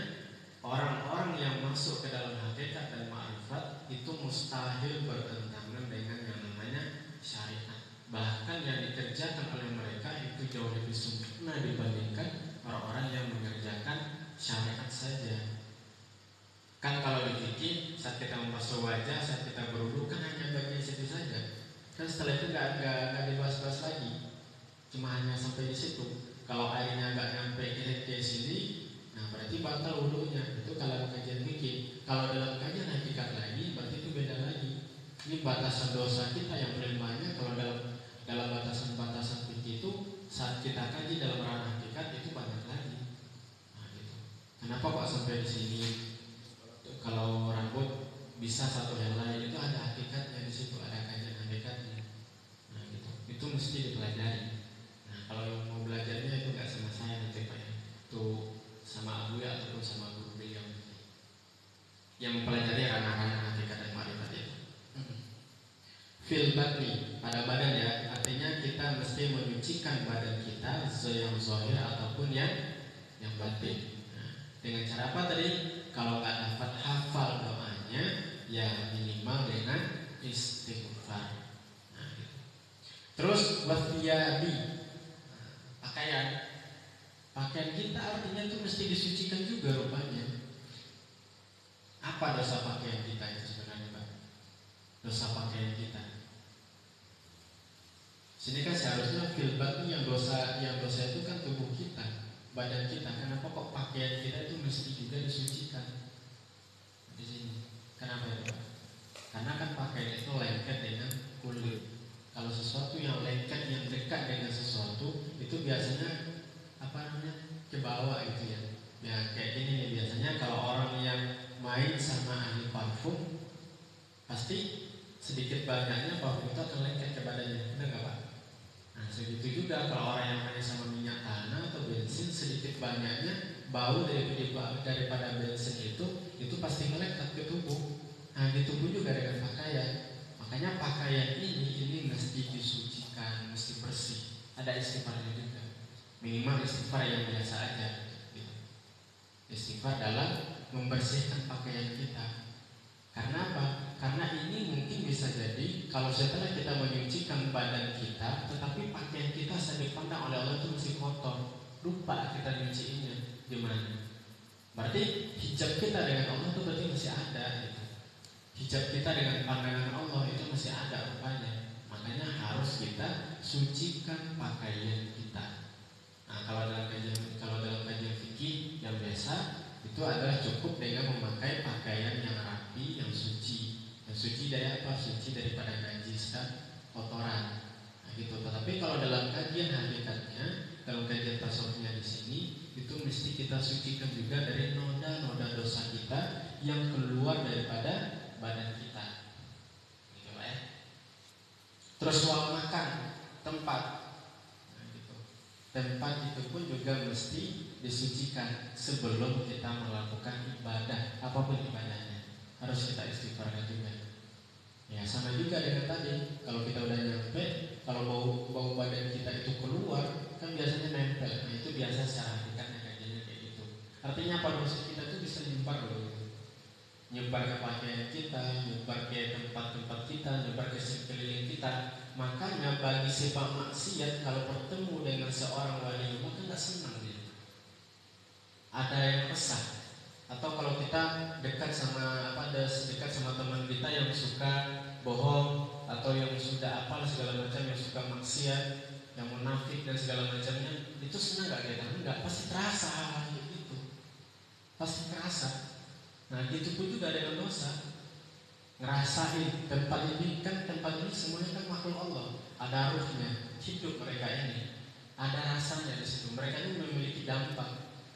orang-orang yang masuk ke dalam hakikat dan ma'rifat itu mustahil bertentangan dengan yang namanya syariat. Bahkan yang dikerjakan oleh mereka itu jauh lebih sempurna dibandingkan orang-orang yang mengerjakan syariat saja. Kan kalau di fikih saat kita membasuh wajah, saat kita berwudu kan hanya bagian situ saja. Kan setelah itu nggak dibahas-bahas lagi, cuma hanya sampai di situ. Kalau airnya nggak nyampe ke sini, nah berarti batal wudunya. Itu kalau kajian fikih. Kalau dalam kajian hakikat lagi, berarti itu beda lagi. Ini batasan dosa kita yang paling banyak. Kalau dalam batasan-batasan fikih itu saat kita kaji dalam ranah hakikat itu banyak lagi. Nah, gitu. Kenapa kok sampai di sini? Kalau rambut bisa satu helai itu ada hakikatnya di situ, ada kajian hakikatnya. Nah, gitu. Itu mesti dipelajari. Nah, kalau yang mau belajarnya itu nggak sama saya nanti Pak ya. Itu sama Abu ya ataupun sama guru beliau. Yang mempelajari ranah-ranah hakikat dan ma'rifat itu. Fil batni, pada badan ya, artinya kita mesti menyucikan badan kita yang zahir ataupun yang batin. Nah, dengan cara apa tadi? Kalau nggak dapat hafal doanya, ya minimal dengan istighfar. Nah, gitu. Terus wafiyabi, pakaian kita artinya itu mesti disucikan juga rupanya. Apa dosa pakaian kita itu sebenarnya Pak? Dosa pakaian kita. Sini kan seharusnya filbat yang dosa itu kan tubuh kita, badan kita. Kenapa kok pakaian kita itu mesti juga disucikan? Di sini. Kenapa ya Pak? Karena kan pakaian itu lengket dengan kulit. Kalau sesuatu yang lengket, yang dekat dengan sesuatu, itu biasanya ke bawah itu ya. Ya kayak gini nih biasanya kalau orang yang main sama ahli parfum, pasti sedikit banyaknya parfum itu akan lengket ke badannya, benar nggak Pak? Nah segitu juga kalau orang yang main sama minyak tanah atau bensin, sedikit banyaknya bau daripada bensin itu pasti melekat ke tubuh. Nah di tubuh juga dengan pakaian. Makanya pakaian ini mesti disucikan, mesti bersih. Ada istighfarnya juga. Minimal istighfar yang biasa aja. Gitu. Istighfar dalam membersihkan pakaian kita. Karena apa? Karena ini mungkin bisa jadi kalau setelah kita menyucikan badan kita, tetapi pakaian kita saat dipandang oleh Allah itu masih kotor, lupa kita nyuciinnya gimana? Berarti hijab kita dengan Allah itu berarti masih ada. Gitu. Hijab kita dengan pandangan Allah itu masih ada rupanya. Makanya harus kita sucikan pakaian kita. Nah, kalau dalam kajian fikih yang biasa itu adalah cukup dengan memakai pakaian yang rapi, yang suci. Yang suci dari apa? Suci daripada najis dan kotoran. Nah, gitu. Tetapi kalau dalam kajian hakikatnya, dalam kajian tasawufnya di sini, itu mesti kita sucikan juga dari noda-noda dosa kita yang keluar daripada badan kita. Gitu ya. Terus ruang makan, tempat. Tempat itu pun juga mesti disucikan sebelum kita melakukan ibadah, apapun ibadahnya. Harus kita istighfarkan juga. Ya sama juga dengan tadi. Kalau kita udah nyampe, kalau sifat maksiat kalau bertemu dengan seorang wali maka nggak senang dia. Ada yang resah. Atau kalau kita dekat sama dekat sama teman kita yang suka bohong atau yang sudah apa segala macam, yang suka maksiat, yang munafik dan segala macamnya, itu senang nggak kita? Enggak, pasti terasa hal itu, pasti terasa. Nah, gitu pun juga dengan dosa. Ngerasain tempat ini semuanya kan makhluk Allah, ada ruhnya, hidup mereka ini, ada rasanya di situ. Mereka ini memiliki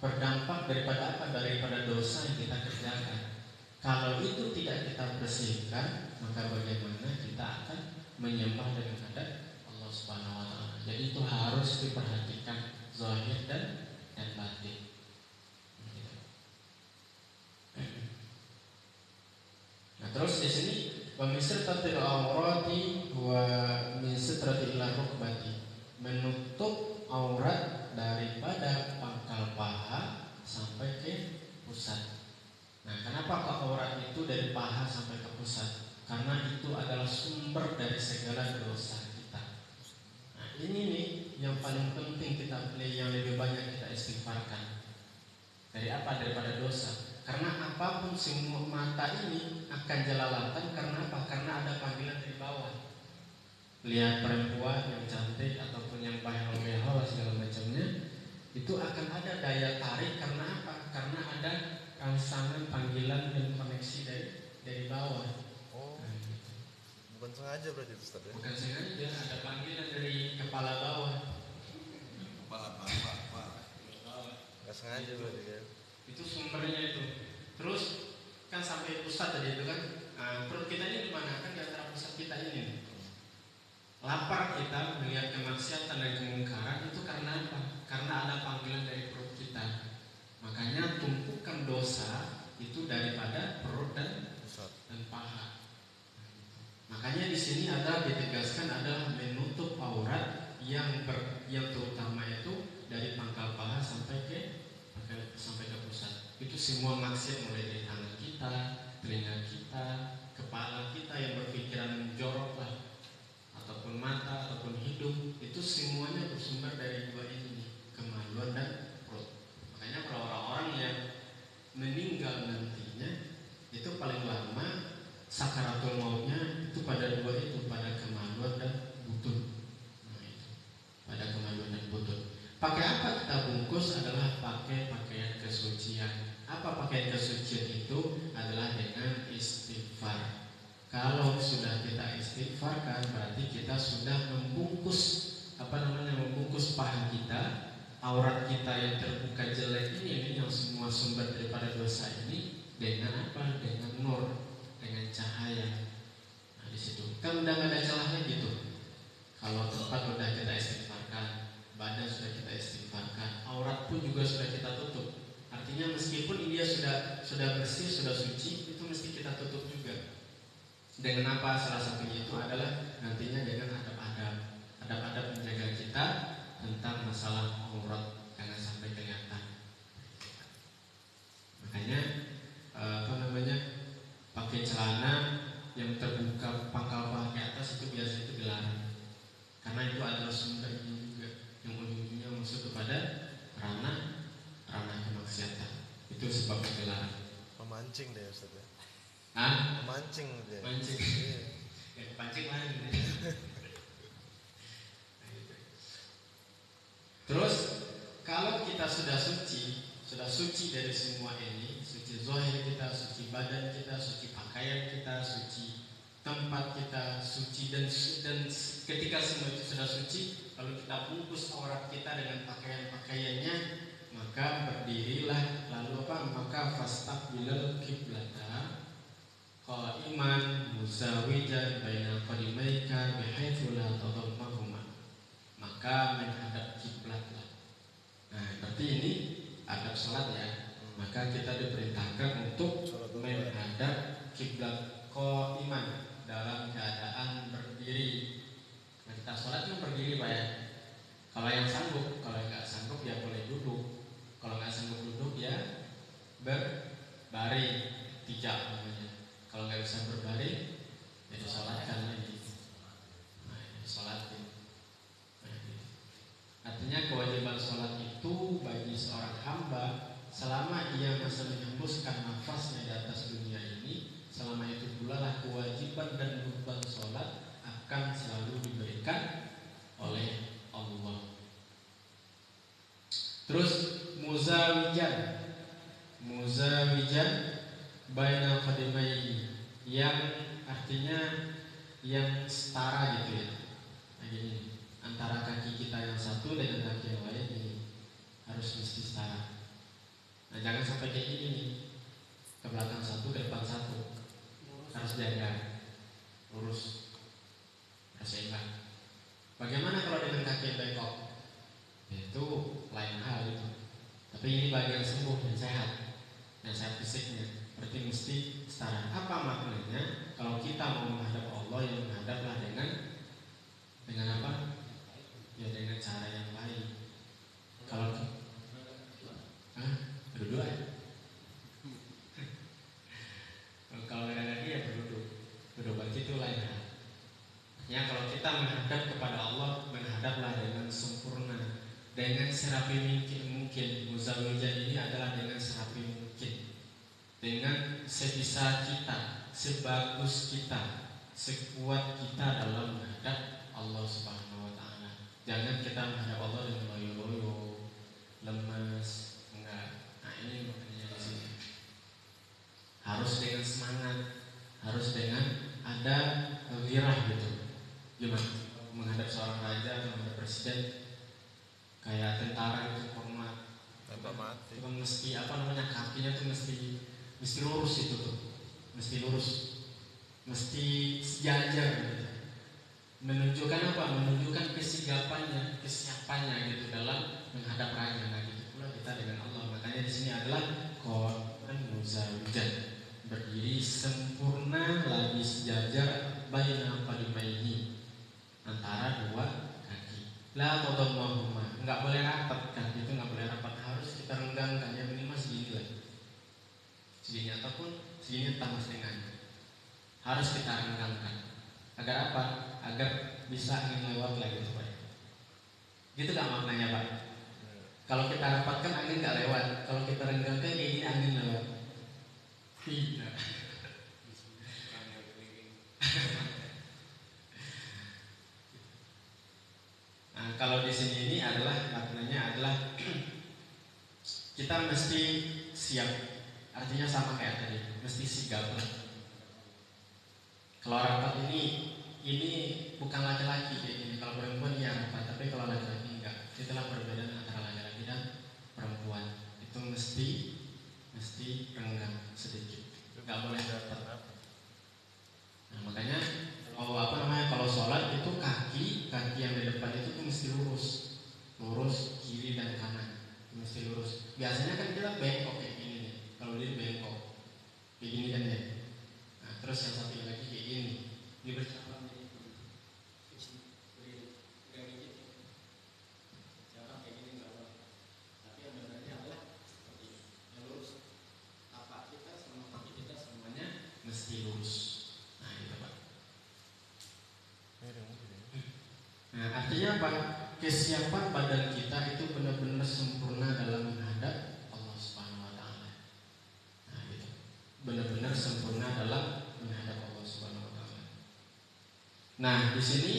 berdampak daripada apa? Daripada dosa yang kita kerjakan. Kalau itu tidak kita bersihkan, maka bagaimana kita akan menyembah dan menghadap Allah Subhanahu wa taala. Jadi itu harus diperhatikan zahir dan batin. Nah, terus di sini wa min sitratil awrati wa min sitratil rukbati, menutup aurat daripada pangkal paha sampai ke pusat. Nah, kenapa kok aurat itu dari paha sampai ke pusat? Karena itu adalah sumber dari segala dosa kita. Nah, ini nih yang paling penting kita yang lebih banyak kita istighfarkan. Dari apa? Daripada dosa. Karena apapun semua mata ini akan jelalatan karena apa? Karena ada panggilan dari bawah. Lihat perempuan yang cantik ataupun yang behel-behel segala macamnya, itu akan ada daya tarik karena apa? Karena ada rangsangan panggilan dan koneksi dari bawah. Oh, bukan sengaja berarti Ustaz ya? Bukan sengaja, ada panggilan dari kepala bawah. Pak. Nggak sengaja berarti ya? Itu sumbernya itu. Terus kan sampai pusat tadi itu kan, perut kita ini dimana? Kan di antara pusat kita ini. Lapar kita melihat kemaksiatan dan kemungkaran itu karena apa? Karena ada panggilan dari perut kita. Makanya tumpukan dosa itu daripada perut dan paha. Makanya di sini ada ditegaskan adalah menutup aurat yang terutama itu dari pangkal paha sampai ke pusat. Itu semua maksiat mulai dari tangan kita, telinga kita, kepala kita yang berpikiran jorok lah, ataupun mata ataupun hidung, itu semuanya bersumber dari dua ini, kemaluan dan perut. Makanya kalau orang-orang yang meninggal nantinya itu paling lama sakaratul mautnya itu pada dua itu, pada kemaluan dan butun. Nah, itu pada kemaluan dan butun. Pakai apa kita bungkus? Adalah pakai pakaian kesucian. Apa pakaian kesucian itu? Adalah dengan istighfar. Kalau sudah kita istighfarkan, berarti kita sudah membungkus membungkus paha kita, aurat kita yang terbuka jelek ini yang semua sumber daripada dosa ini dengan apa? Dengan nur, dengan cahaya. Nah, di situ kan udah nggak ada celah lagi tuh. Kalau tempat udah kita istighfarkan, badan sudah kita istighfarkan, aurat pun juga sudah kita tutup. Artinya meskipun dia sudah bersih, sudah suci, itu mesti kita tutup juga. Dengan apa? Salah satunya itu adalah nantinya dengan adab-adab menjaga kita tentang masalah aurat, jangan sampai kelihatan. Makanya pakai celana yang terbuka pangkal paha ke atas itu biasa itu dilarang. Karena itu adalah sumber ini juga yang ujung-ujungnya masuk kepada ranah kemaksiatan. Itu sebab dilarang. Memancing deh Ustaz ya? Memancing deh. Mancing. Pancing lain. Terus kalau kita sudah suci dari semua ini, suci zahir kita, suci badan kita, suci pakaian kita, suci tempat kita, suci dan ketika semua itu sudah suci, lalu kita bungkus aurat kita dengan pakaian-pakaiannya, maka berdirilah maka fastaqbilal qiblata qa'iman muzawijan bainal qadimaika bihaitsu la tadammahuma, maka menghadap kiblatlah. Nah, berarti ini adab salat ya. Maka kita diperintahkan untuk menghadap kiblat qa'iman dalam keadaan berdiri. Nah, kita sholat kan berdiri Pak ya. Kalau yang sanggup, kalau nggak sanggup ya boleh duduk. Kalau nggak sanggup duduk ya berbaring, tijak namanya. Kalau nggak bisa berbaring, ya disolatkan lagi. Nah, disolatin. selama ia masih menghembuskan nafasnya di atas dunia ini, selama itu pula lah kewajiban dan beban sholat akan selalu diberikan oleh Allah. Terus muzawijan baina qadimaihi, yang artinya yang setara gitu ya. Nah, gini, antara kaki kita yang satu dengan kaki yang lain ini harus mesti setara. Nah, jangan sampai kayak gini nih, ke belakang satu, ke depan satu. Harus jaga, lurus, harus seimbang. Bagaimana kalau dengan kaki yang bengkok? Itu lain hal itu. Tapi ini bagian sembuh dan sehat fisiknya. Berarti mesti setara. Apa maknanya? Kalau kita mau menghadap Allah, yang menghadaplah dengan apa? Ya dengan cara yang baik. Kalau berdua ya? Kalau lagi ya berdua berarti itu lain hal. Ya, kalau kita menghadap kepada Allah, menghadaplah dengan sempurna, dengan serapi mungkin. Muzawijan ini adalah dengan serapi mungkin, dengan sebisa kita, sebagus kita, sekuat kita dalam menghadap Allah Subhanahu wa Ta'ala. Jangan kita menghadap Allah dengan loyo-loyo, lemas, enggak. Nah, ini makanya di sini harus dengan semangat, harus dengan ada wirah gitu. Gimana? Menghadap seorang raja, menghadap presiden, kayak tentara itu hormat. Tembak mati. Itu mesti kakinya tuh mesti lurus itu tuh, mesti lurus, mesti sejajar gitu. Menunjukkan apa? Menunjukkan kesiapannya gitu dalam menghadap raja. Nah, gitu pula kita dengan Allah. Makanya di sini adalah qa'iman muzawijan, berdiri sempurna lagi sejajar baina qadimaihi, antara dua kaki. La tadammahuma, enggak boleh rapat, kaki itu enggak boleh rapat, harus kita renggangkan, yang minimal segini lah. Segini ataupun segini tambah setengahnya. Harus kita renggangkan. Agar apa? Agar bisa angin lewat lagi gitu, Pak. Gitu enggak maknanya, Pak? Kalau kita rapatkan angin enggak lewat, kalau kita renggangkan kayak gini angin lewat. Tidak. Nah, kalau di sini ini adalah maknanya adalah kita mesti siap. Artinya sama kayak tadi, mesti sigap. Kalau rapat ini bukan laki-laki kayak gini. Kalau perempuan ya rapat, tapi kalau laki-laki enggak. Itulah perbedaan antara laki-laki dan perempuan. Itu mesti renggang sedikit. Enggak boleh rapat. Nah, makanya kalau sholat itu kaki yang di depan itu tuh mesti lurus kiri dan kanan, mesti lurus. Biasanya kan kita bengkok kayak gini nih, kalau dia bengkok kayak gini kan ya. Nah, terus yang satu lagi kayak gini, dia bercabang nih, cara kayak gini nggak boleh. Tapi yang benarnya adalah seperti ini, yang lurus. Tapak kita sama kaki kita semuanya mesti lurus. Nah, itu Pak. Nah, artinya apa? Kesiapan badan kita itu benar-benar sempurna dalam menghadap Allah Subhanahu wa Ta'ala. Nah, gitu. Benar-benar sempurna dalam menghadap Allah Subhanahu wa Ta'ala. Nah, di sini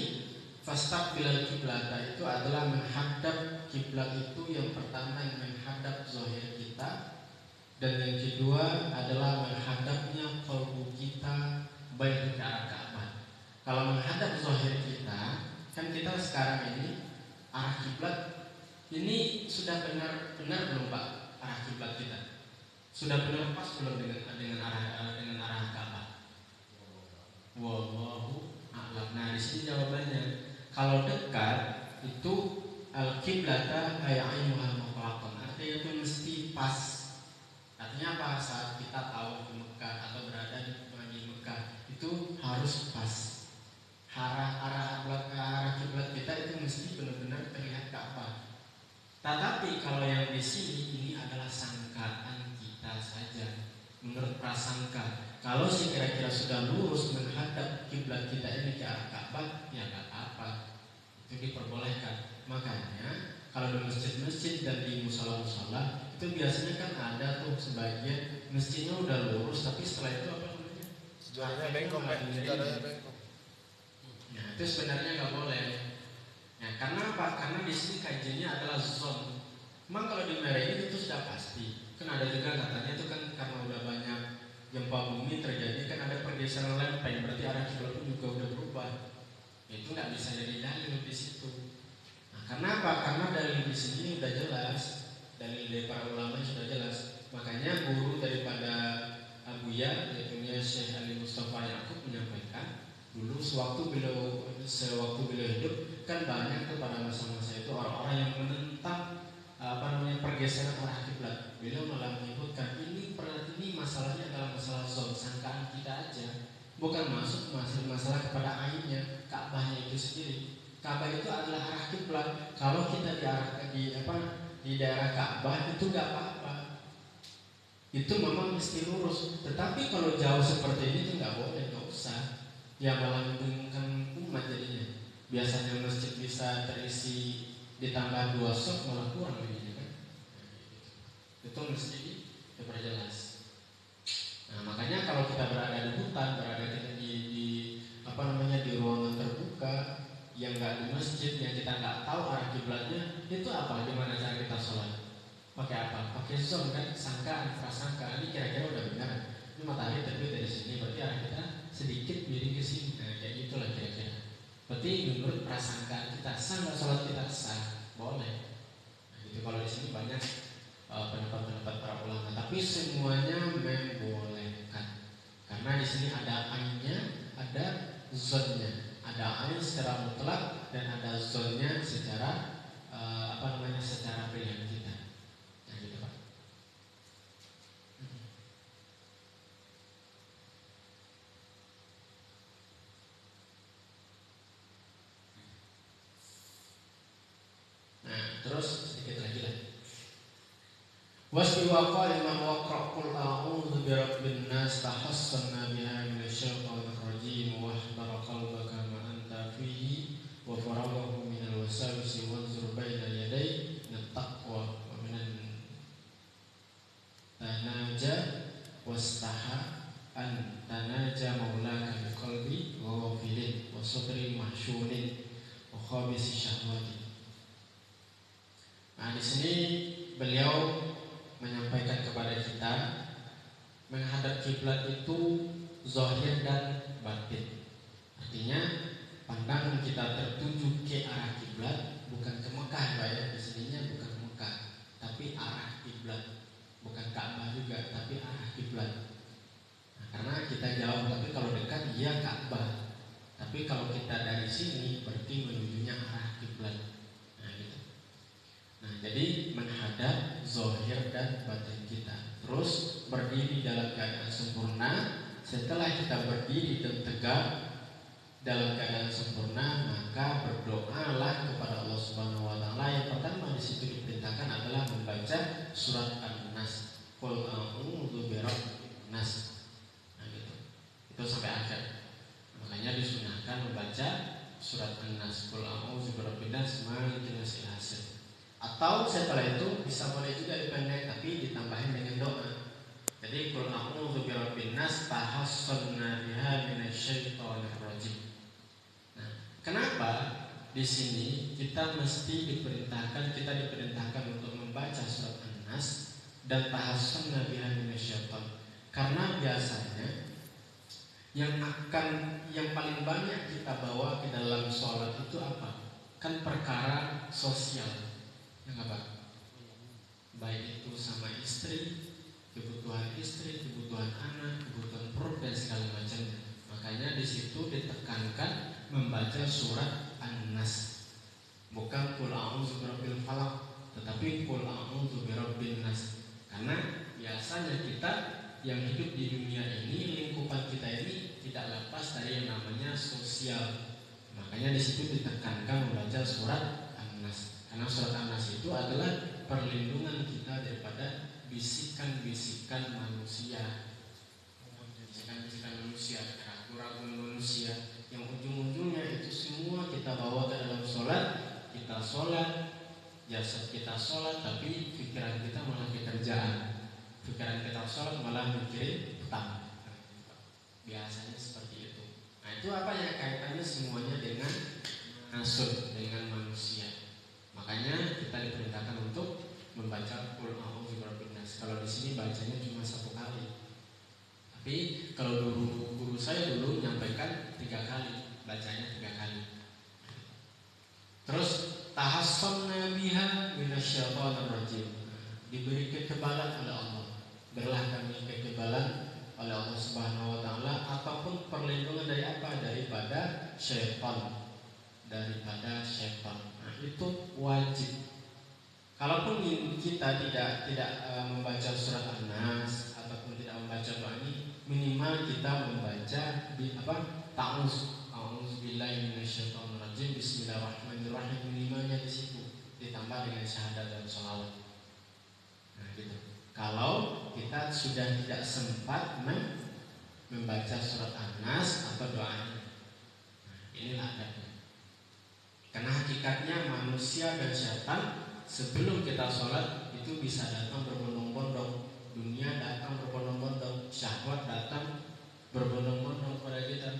fastaqbilal qiblat itu adalah menghadap kiblat itu, yang pertama yang menghadap zahir kita, dan yang kedua adalah menghadapnya qalbu kita baik ke arah Ka'bah. Kalau menghadap zahir kita, kan kita sekarang ini arah kiblat ini sudah benar belum Pak? Arah kiblat kita sudah benar pas belum dengan arah Ka'bah? Wallahu a'lam. Nah, di sini jawabannya, kalau dekat itu al-qiblata ay'ainuha mutlaqan, artinya itu mesti pas. Artinya apa? Saat kita tahu ke Mekah atau berada di Mekah itu harus pas. Arah kiblat kita itu mesti benar-benar terlihat Ka'bah. Tetapi kalau yang di sini ini adalah sangkaan kita saja, menurut prasangka. Kalau sih kira-kira sudah lurus menghadap kiblat kita ini ke arah Ka'bah, ya nggak apa-apa, itu diperbolehkan. Makanya kalau di masjid-masjid dan di musola-musola itu biasanya kan ada tuh sebagian masjidnya udah lurus tapi setelah itu apa namanya? Sejarahnya bengkok, sejarahnya bengkok. Nah, itu sebenarnya nggak boleh. Nah, karena apa? Karena di sini kajiannya adalah zon. Memang kalau di merah ini itu sudah pasti. Kan ada juga katanya itu kan karena udah banyak gempa bumi terjadi kan ada pergeseran lempeng, berarti arah kiblat pun juga udah berubah. Itu nggak bisa jadi dalil di situ. Nah, karena apa? Karena dalil di sini udah jelas, dalil dari para ulama sudah jelas. Makanya guru daripada Abuya, yaitu Syekh Ali Mustafa Yaakob menyampaikan dulu sewaktu beliau hidup kan banyak tuh pada masa-masa itu orang-orang yang menentang pergeseran arah kiblat. Beliau malah menyebutkan ini masalahnya adalah masalah zon, sangkaan kita aja, bukan masuk masalah kepada ainnya, Ka'bahnya itu sendiri. Ka'bah itu adalah arah kiblat. Kalau kita di daerah Ka'bah itu nggak apa-apa, itu memang mesti lurus. Tetapi kalau jauh seperti ini itu nggak boleh, nggak usah. Ya malah membingungkan umat jadinya. Biasanya masjid bisa terisi ditambah 2 sok malah kurang jadinya kan. Itu mesti diperjelas. Nah, makanya kalau kita berada di hutan, berada di ruangan terbuka yang nggak di masjid, yang kita nggak tahu arah kiblatnya, itu apa? Gimana cara kita sholat? Pakai apa? Pakai zon kan, sangkaan, prasangka. Ini kira-kira udah benar. Ini matahari terbit dari sini, berarti arah kita sedikit miring ke sini. Nah, kayak gitulah kira-kira. Berarti menurut prasangkaan kita sah nggak sholat kita? Sah, boleh. Nah, gitu. Kalau di sini banyak pendapat-pendapat para ulama, tapi semuanya membolehkan. Karena di sini ada ainnya, ada zonnya. Ada ain secara mutlak dan ada zonnya secara secara pilihan kita. Nah, gitu Pak. Nah, terus sedikit lagi lah. Wasbi waqal imam waqra' qul a'udzu birabbin nas tahassanna biha minasyaitonir rajim wa ahdara qalbaka ma anta fihi wa faraghahu minal wasawisi wanzur baina yaday taqwa wa minan tanaja wastaha an tanaja maulaka biqalbi wa ghafilin wa sadri mahshunin wa khabisi syahwati. Nah, di sini beliau menyampaikan kepada kita menghadap kiblat itu zahir dan batin. Artinya pandangan kita tertuju ke arah kiblat, bukan ke Mekah, ya. Di sininya bukan Mekah, tapi arah kiblat. Bukan Ka'bah juga, tapi arah kiblat. Nah, karena kita jauh, tapi kalau dekat iya Ka'bah. Tapi kalau kita dari sini berarti menujunya arah kiblat. Nah, jadi menghadap zahir dan batin kita. Terus berdiri dalam keadaan sempurna. Setelah kita berdiri dan tegak dalam keadaan sempurna, maka berdoalah kepada Allah Subhanahu wa taala. Yang pertama di situ diperintahkan adalah membaca surat An-Nas. Qul a'udzu birabbin nas. Nah, gitu. Itu sampai akhir. Makanya disunahkan membaca surat An-Nas. Qul a'udzu birabbin nas malikin nasil hasil. Atau setelah itu bisa boleh juga dipendek tapi ditambahin dengan doa. Jadi qul a'udzu birabbin nas tahassanna biha minasyaitonir rajim. Nah, kenapa di sini kita diperintahkan untuk membaca surat An-Nas dan tahassanna biha minasyaiton? Karena biasanya yang paling banyak kita bawa ke dalam sholat itu apa? Kan perkara sosial. Yang apa? Baik itu sama istri, kebutuhan anak, kebutuhan perut dan segala macamnya. Makanya di situ ditekankan membaca surat An-Nas. Bukan qul a'udzu birabbil falaq, tetapi qul a'udzu birabbin nas. Karena biasanya kita yang hidup di dunia ini, lingkupan kita ini tidak lepas dari yang namanya sosial. Makanya di situ ditekankan membaca surat An-Nas. Karena surat An-Nas itu adalah perlindungan kita daripada bisikan-bisikan manusia. Bisikan-bisikan manusia, ragu-ragu manusia yang ujung-ujungnya itu semua kita bawa ke dalam sholat. Kita sholat jasad kita sholat tapi pikiran kita malah ke kerjaan, pikiran kita sholat malah mikirin utang. Biasanya seperti itu. Nah itu apa ya, kaitannya semuanya dengan nasab, dengan manusia. Makanya kita diperintahkan untuk membaca Qul a'udzu birabbin nas. Kalau di sini bacanya cuma 1 kali. Tapi kalau guru saya dulu menyampaikan 3 kali, bacanya 3 kali. Terus tahassana biha minasyaitonir rajim. Diberi kekebalan oleh Allah. Berilah kami kekebalan oleh Allah Subhanahu wa taala ataupun perlindungan dari apa? Daripada syaitan. Daripada syaitan. Nah, itu wajib. Kalaupun kita tidak membaca surat An-Nas ataupun tidak membaca doa ini, minimal kita membaca A'udzubillahi minasyaitonir rajim, bismillahirrahmanirrahim, minimalnya di situ, ditambah dengan syahadat dan sholawat. Nah, gitu. Kalau kita sudah tidak sempat membaca surat An-Nas atau doanya, nah, inilah adabnya. Karena hakikatnya manusia dan syaitan sebelum kita sholat itu bisa datang berbondong-bondong, dunia datang berbondong-bondong, syahwat datang berbondong-bondong pada kita.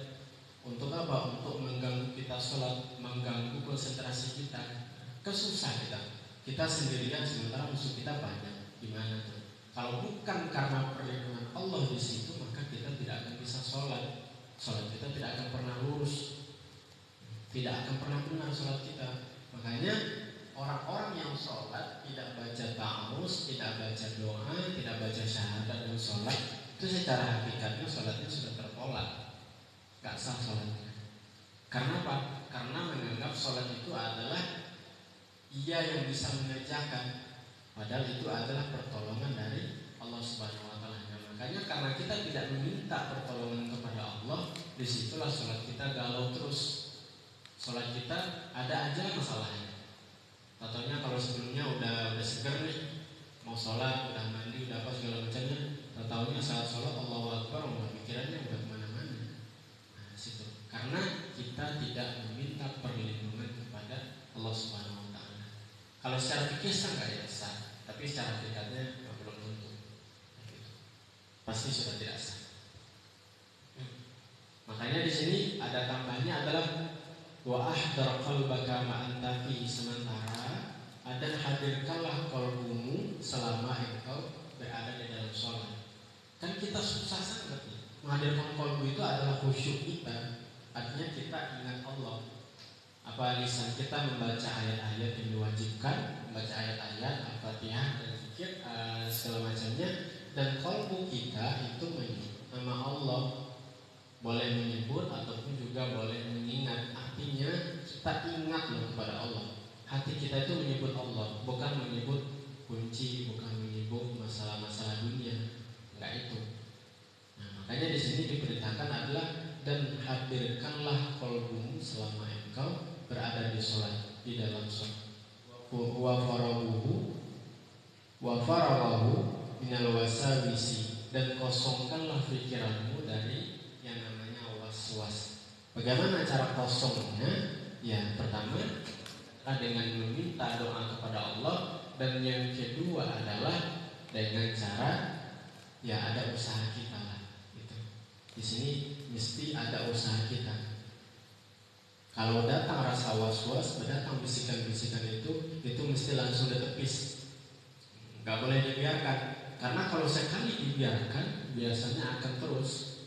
Untuk apa? Untuk mengganggu kita sholat, mengganggu konsentrasi kita. Kesusah kita sendirian sementara musuh kita banyak. Gimana tuh? Kalau bukan karena perlindungan Allah di situ, maka kita tidak akan bisa sholat. Sholat kita tidak akan pernah lurus, tidak akan pernah benar sholat kita. Makanya orang-orang yang sholat tidak baca ta'awuz, tidak baca doa, tidak baca syahadat dan sholat, itu secara hakikatnya sholatnya sudah tertolak, gak sah sholatnya. Karena apa? Karena menganggap sholat itu adalah ia yang bisa mengerjakan, padahal itu adalah pertolongan dari Allah Subhanahu wa taala. Makanya karena kita tidak meminta pertolongan kepada Allah, disitulah sholat kita galau terus. Sholat kita ada aja masalahnya. Contohnya kalau sebelumnya udah seger nih, mau sholat, udah mandi, udah apa segala macamnya, tahu-tahunya saat sholat Allahu Akbar, pikirannya udah kemana-mana. Nah, situ. Karena kita tidak meminta perlindungan kepada Allah Subhanahu wa taala. Kalau secara fikih sah nggak ya? Sah. Tapi secara hakikatnya belum tentu. Pasti sudah tidak sah. Makanya di sini ada tambahnya adalah wa ahdar qalbaka ma'anta fihi, sementara dan hadirkanlah qalbumu selama engkau berada di dalam sholat. Kan kita susah sangat nih. Menghadirkan qalbu itu adalah khusyuk kita. Artinya kita ingat Allah. Apa lisan kita membaca ayat-ayat yang diwajibkan, membaca ayat-ayat Al-Fatihah dan zikir segala macamnya, dan qalbu kita itu menyebut nama Allah. Boleh menyebut ataupun juga boleh mengingat. Artinya kita ingat loh kepada Allah. Hati kita itu menyebut Allah, bukan menyebut kunci, bukan menyebut masalah-masalah dunia. Enggak itu. Nah, makanya di sini diperintahkan adalah dan hadirkanlah qalbumu selama engkau berada di sholat, di dalam sholat. Wa farawahu minal wasawisi, dan kosongkanlah pikiranmu dari yang namanya was-was. Bagaimana cara kosongnya? Ya, pertama dengan meminta doa kepada Allah, dan yang kedua adalah dengan cara ya ada usaha kita lah. Gitu. Di sini mesti ada usaha kita. Kalau datang rasa was-was, datang bisikan-bisikan itu mesti langsung ditepis. Gak boleh dibiarkan. Karena kalau sekali dibiarkan, biasanya akan terus,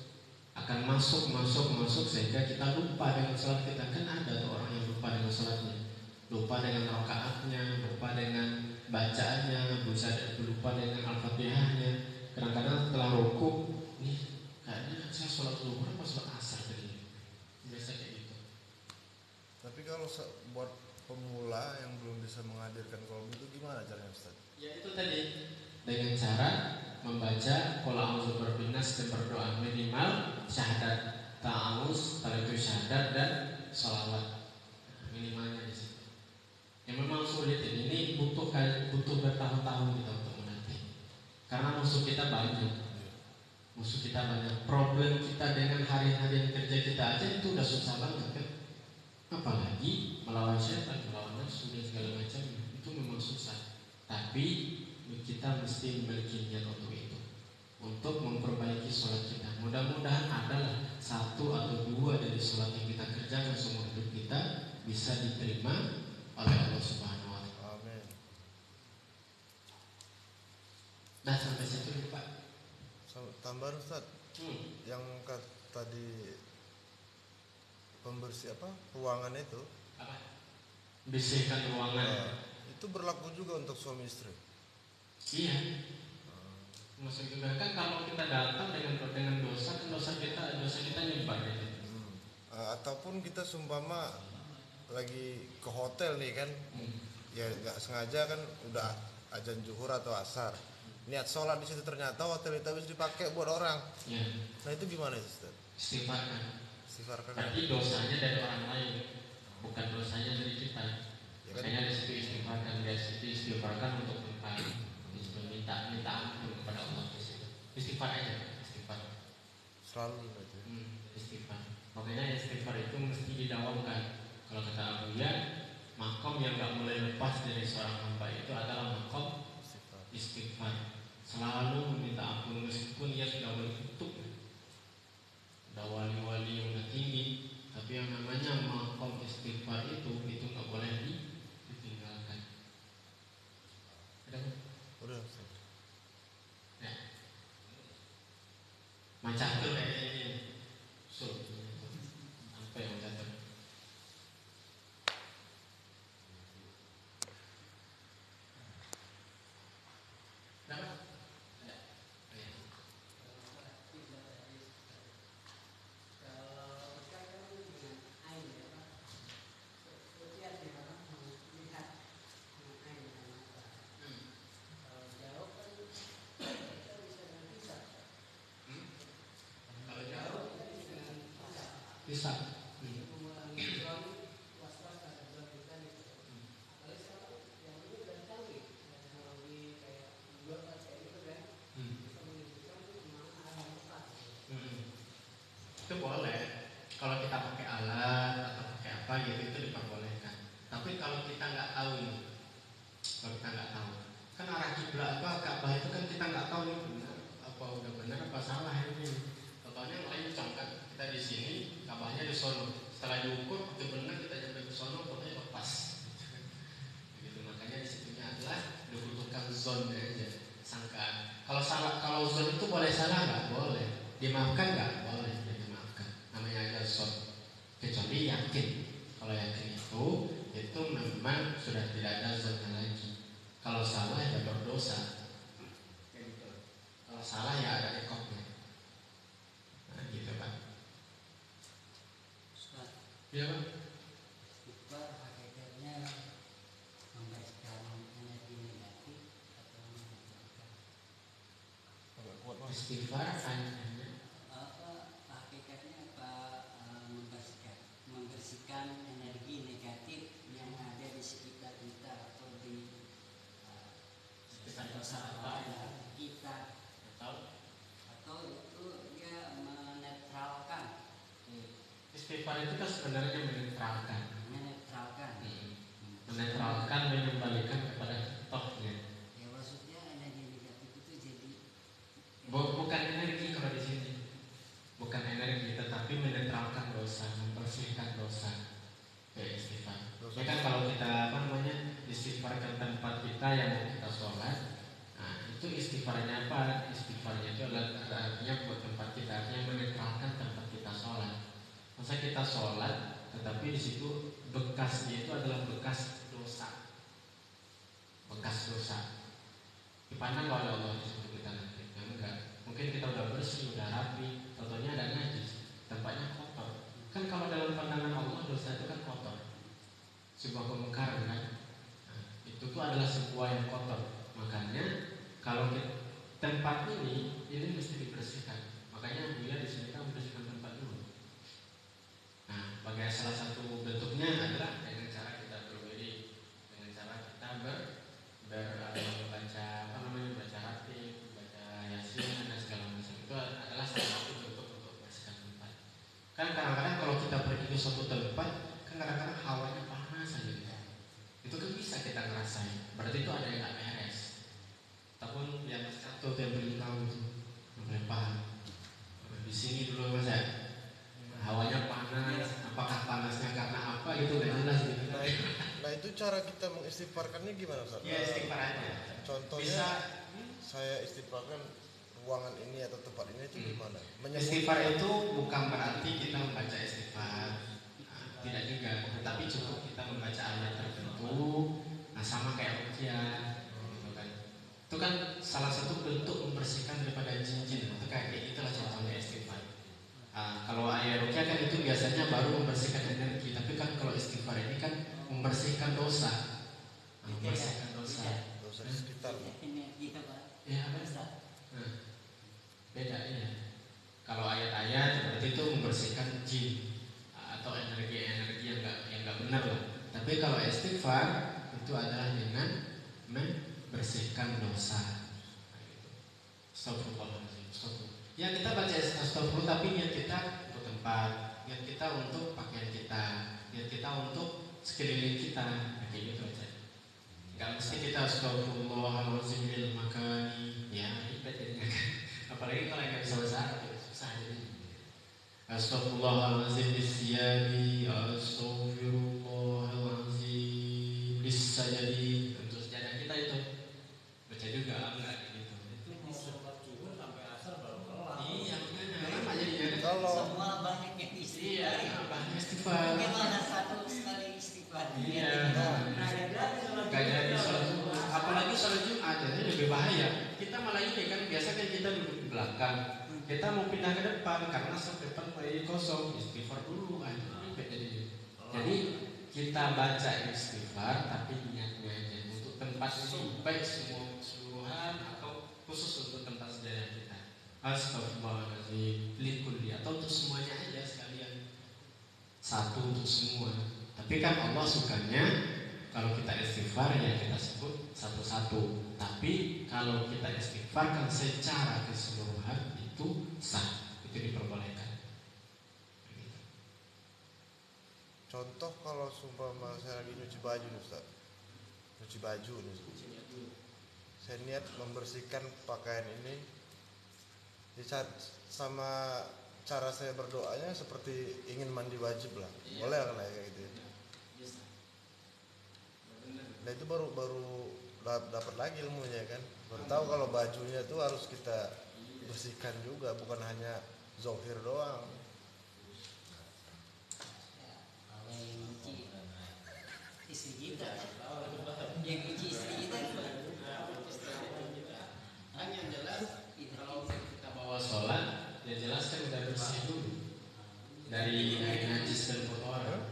akan masuk sehingga kita lupa dengan sholat kita. Kan ada tuh orang yang lupa dengan sholatnya, lupa dengan rakaatnya, lupa dengan bacaannya, lupa dengan Al-Fatihahnya. Kadang-kadang setelah rukuk, nih kayaknya saya sholat zuhur apa sholat asar tadi. Biasa kayak gitu. Tapi kalau buat pemula yang belum bisa menghadirkan qalbu itu gimana caranya Ustaz? Ya itu tadi, dengan cara membaca Qul a'udzu birabbin nas dan berdoa, minimal syahadat, ta'awuz, talaqul syahadat dan sholawat. Minimalnya di situ. Yang memang sulit ini butuh bertahun-tahun kita untuk mengerti. Karena musuh kita banyak. Problem kita dengan hari-hari kerja kita aja itu udah susah banget kan. Apalagi melawan syaitan, melawan nafsu dan segala macam, itu memang Tapi kita mesti memiliki niat untuk itu, untuk memperbaiki sholat kita. Mudah-mudahan adalah satu atau dua dari sholat yang kita kerjakan seumur hidup kita bisa diterima oleh Allah Subhanahu wa Ta'ala. Amin. Nah, sampai situ Pak. Tambahan Ustaz, yang tadi pembersih ruangan itu, Apa? Bersihkan ruangan. itu berlaku juga untuk suami istri. Iya. Maksud juga kan kalau kita datang dengan dosa, kan dosa kita nyebar gitu. Ataupun kita sumpama lagi ke hotel nih kan, ya nggak sengaja kan udah azan zuhur atau asar, niat sholat di situ, ternyata hotel itu habis dipakai buat orang. Ya. Nah itu gimana Ustaz? Istighfarkan. Istighfarkan. Tapi dosanya dari orang lain, bukan dosanya dari kita. Ya kan? Makanya di situ istighfarkan, dari situ istighfarkan untuk minta ampun kepada Allah di situ. Istighfar aja, istighfar. Selalu gitu. Istighfar. Makanya istighfar itu mesti didawamkan. Kalau kata Abu Ya, makom yang gak boleh lepas dari seorang hamba itu adalah makom istighfar. Selalu meminta ampun meskipun dia sudah boleh tutup. Ada wali-wali yang udah tinggi, tapi yang namanya makom istighfar itu gak boleh ditinggalkan. Udah Ustaz. Ya. Macatur kayak ini. Apa yang macatur? Kenapa? Ada. Ya. Kalau jauh bisa. Itu boleh. Kalau kita pakai alat atau pakai apa gitu itu diperbolehkan. Tapi kalau kita nggak tahu ini, kalau kita nggak tahu, kan arah kiblat Ka'bah itu kan kita nggak tahu ini benar apa udah benar apa salah ini. Contohnya melencong kan, kita di sini, Ka'bahnya di sono. Setelah diukur itu benar, kita sampai ke sono, pokoknya lepas. Begitu, makanya di situnya adalah dibutuhkan zone aja, sangkaan. Kalau salah, kalau zone itu boleh salah nggak? Boleh. Dimaafkan nggak? Boleh. Dimaafkan. Namanya aja zone. Kecuali yakin. Kalau yakin itu memang sudah tidak ada zone lagi. Kalau salah ya berdosa. Gitu. Kalau salah ya ada ekoknya. Nah, gitu Pak. Iya Pak. Istighfar hakikatnya memberikan energi negatif atau menguatkan. Istighfar hanya Hakikatnya membersihkan energi negatif yang ada di sekitar kita atau di sekitar kita, atau itu dia menetralkan. Istighfar itu kan sebenarnya menetralkan, mengembalikan kepada tohnya. Ya maksudnya energi negatif itu jadi Bukan energi kalau di sini, bukan energi, tetapi menetralkan dosa, membersihkan dosa. Kayak istighfar. Ya kan kalau kita istighfarkan tempat kita yang mau kita sholat, nah itu istighfarnya apa? Istighfarnya itu adalah artinya buat tempat kita, artinya menetralkan tempat kita sholat. Masa kita sholat, tetapi di situ bekasnya itu adalah bekas dosa, dipandang oleh Allah di situ kita nanti. Yang enggak, mungkin kita udah bersih, udah rapi, contohnya ada najis, tempatnya kotor. Kan kalau dalam pandangan Allah dosa itu kan kotor, sebuah kemungkaran kan. Nah, itu tuh adalah sebuah yang kotor. Makanya kalau tempat ini mesti dibersihkan. Makanya Buya di sini kan membersihkan tempat dulu. Nah, bagi salah satu bentuknya adalah dengan cara kita berwiri, dengan cara kita baca hati, baca yasin dan segala macam. Itu adalah salah satu bentuk untuk membersihkan tempat. Kan kadang-kadang kalau kita pergi ke suatu tempat, kan kadang-kadang hawanya panas aja gitu. Itu kan bisa kita ngerasain. Berarti itu ada yang nggak beres. cara kita mengistighfarkannya gimana Ustaz? Ya istighfar aja. Contohnya Bisa saya istighfarkan ruangan ini atau tempat ini itu gimana? istighfar itu bukan berarti kita membaca istighfar. Tidak juga, tapi cukup kita membaca ayat tertentu. Nah sama kayak ruqyah, gitu kan. Itu kan salah satu bentuk membersihkan daripada jin-jin. Itu kayak itulah contohnya istighfar. Kalau ayat ruqyah kan itu biasanya baru membersihkan energi, tapi kan kalau istighfar ini kan membersihkan dosa. Membersihkan dosa. Dosa di sekitar. Energi apa? Ya, beda ya. Kalau ayat-ayat berarti itu membersihkan jin atau energi-energi yang nggak benar lah. Tapi kalau istighfar itu adalah dengan membersihkan dosa. Astagfirullahaladzim. Ya kita baca astagfirullah tapi niat kita untuk tempat, niat kita untuk pakaian kita, niat kita untuk sekeliling kita, kayak gitu aja. Nggak mesti kita astagfirullahaladzim lil makani, ya ribet jadinya kan. Apalagi kalau nggak bisa bahasa Arab ya susah jadi. Astagfirullahaladzim lisyari, astagfirullahaladzim lisajadi. Untuk sejadah kita itu baca juga enggak gitu. Itu mau sholat zuhur sampai asar baru kelar. Iya makanya lama jadinya. Kalau Semua banyak yang istighfar. Iya banyak istighfar. Bagaimana satu sekali istighfar? Iya. Gak Jadi sholat Jumat, apalagi sholat Jumat jadi lebih bahaya. Kita malah ini kan biasa kan kita duduk di belakang. Kita mau pindah ke depan karena ke depan mulai kosong, istighfar dulu kan. Jadi kita baca istighfar tapi niatnya aja untuk tempat ini baik semua keseluruhan atau khusus untuk tempat sejadah kita. Astagfirullahaladzim likulli atau untuk semuanya aja sekalian. Satu untuk semua. Tapi kan Allah sukanya kalau kita istighfar ya kita sebut satu-satu. Tapi kalau kita istighfarkan secara keseluruhan itu sah, itu diperbolehkan. contoh kalau sumpah saya lagi nyuci baju nih Ustaz. Nyuci baju nih. Saya niat membersihkan pakaian ini. Sama cara saya berdoanya seperti ingin mandi wajib lah. Boleh kan kayak gitu. Nah itu baru dapat lagi ilmunya kan. Baru tahu kalau bajunya itu harus kita bersihkan juga, bukan hanya zohir doang. Kalau yang nyuci istri kita, yang nyuci istri kita Hanya jelas kalau kita bawa sholat, ya jelas kan udah bersih dulu dari najis dan kotoran.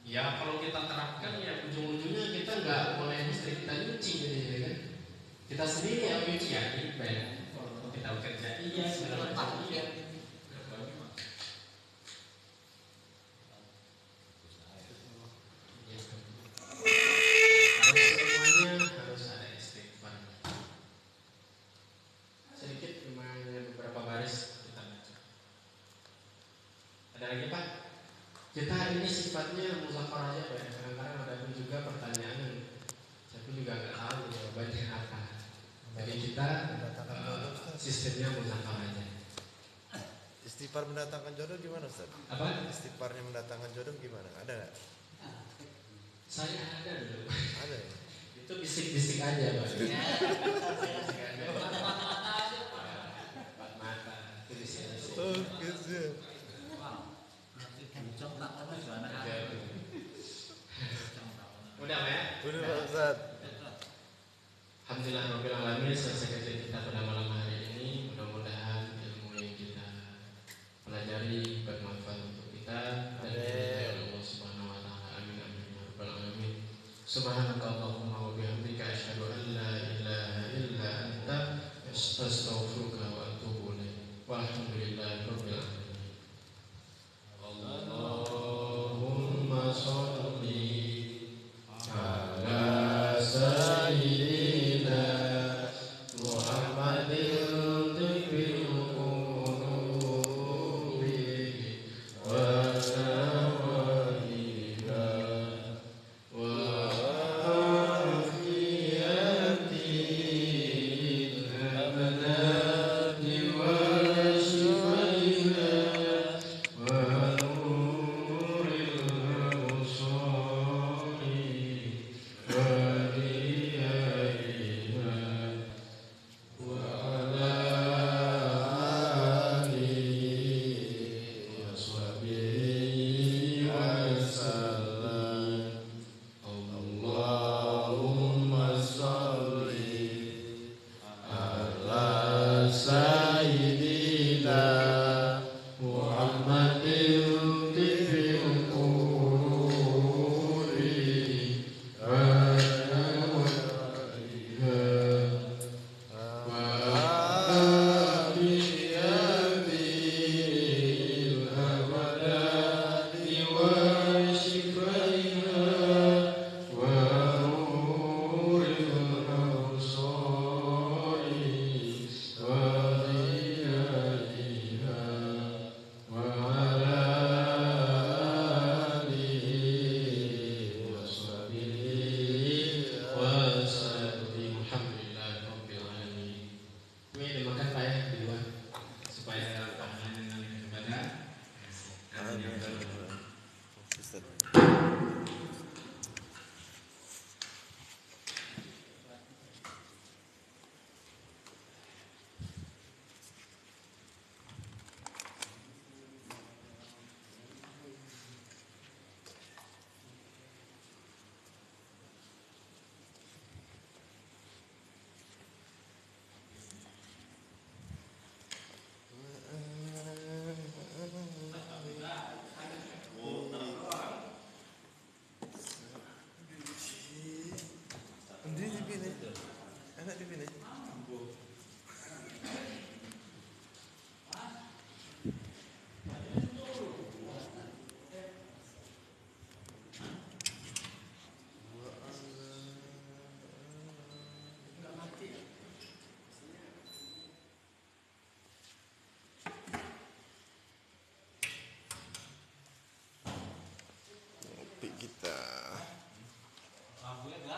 Ya kalau kita terapkan ya ujung-ujungnya kita nggak boleh istri kita nyuci jadi ya kan. Kita sendiri yang nyuci ya ibadah. Kita bekerja iya segala macam iya. Semuanya harus ada istighfar. Sedikit cuma beberapa baris kita baca. Ada lagi Pak? Kita ini sifatnya muzakarah aja Pak. Kadang-kadang ada pun juga pertanyaan saya pun juga nggak tahu jawabannya apa. Jadi kita sistemnya muzakarah aja. Istighfar mendatangkan jodoh gimana Ustaz? Apa? Istighfarnya mendatangkan jodoh gimana? Ada nggak? Saya ada dulu. Ada ya? Itu bisik-bisik aja Pak. Mata itu bisik-bisik. Oh gitu. Udah Pak ya? Udah Pak Ustaz. Alhamdulillah Rabbil Alamin, selesai kajian kita pada malam hari ini. Mudah-mudahan ilmu yang kita pelajari bermanfaat untuk kita dan diridhai Allah Subhanahu wa taala. Amin amin ya rabbal alamin. Subhanakallahumma wa bihamdika asyhadu an la ilaha illa anta astaghfiruka wa atubu ilaik. Walhamdulillahi rabbil alamin. Allahumma shalli ala sayyidina Muhammadin tibbil qulubi wa nawaiha wa afiyatil abnadi wa shifaiha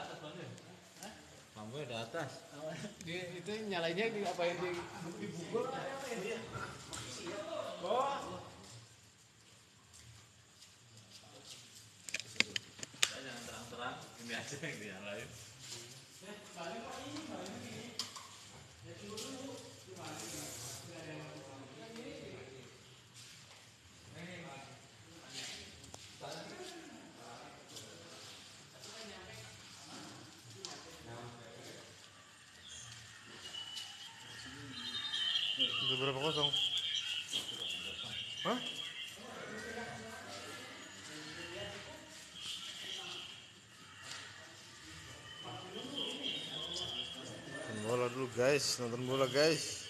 atas bang ya. Lampunya di atas. Itu nyalainnya di apa yang di bubur apa ya? Oh. Jangan terang-terang, ini aja yang dinyalain. Udah berapa kosong? Hah? Nonton bola dulu guys, nonton bola guys.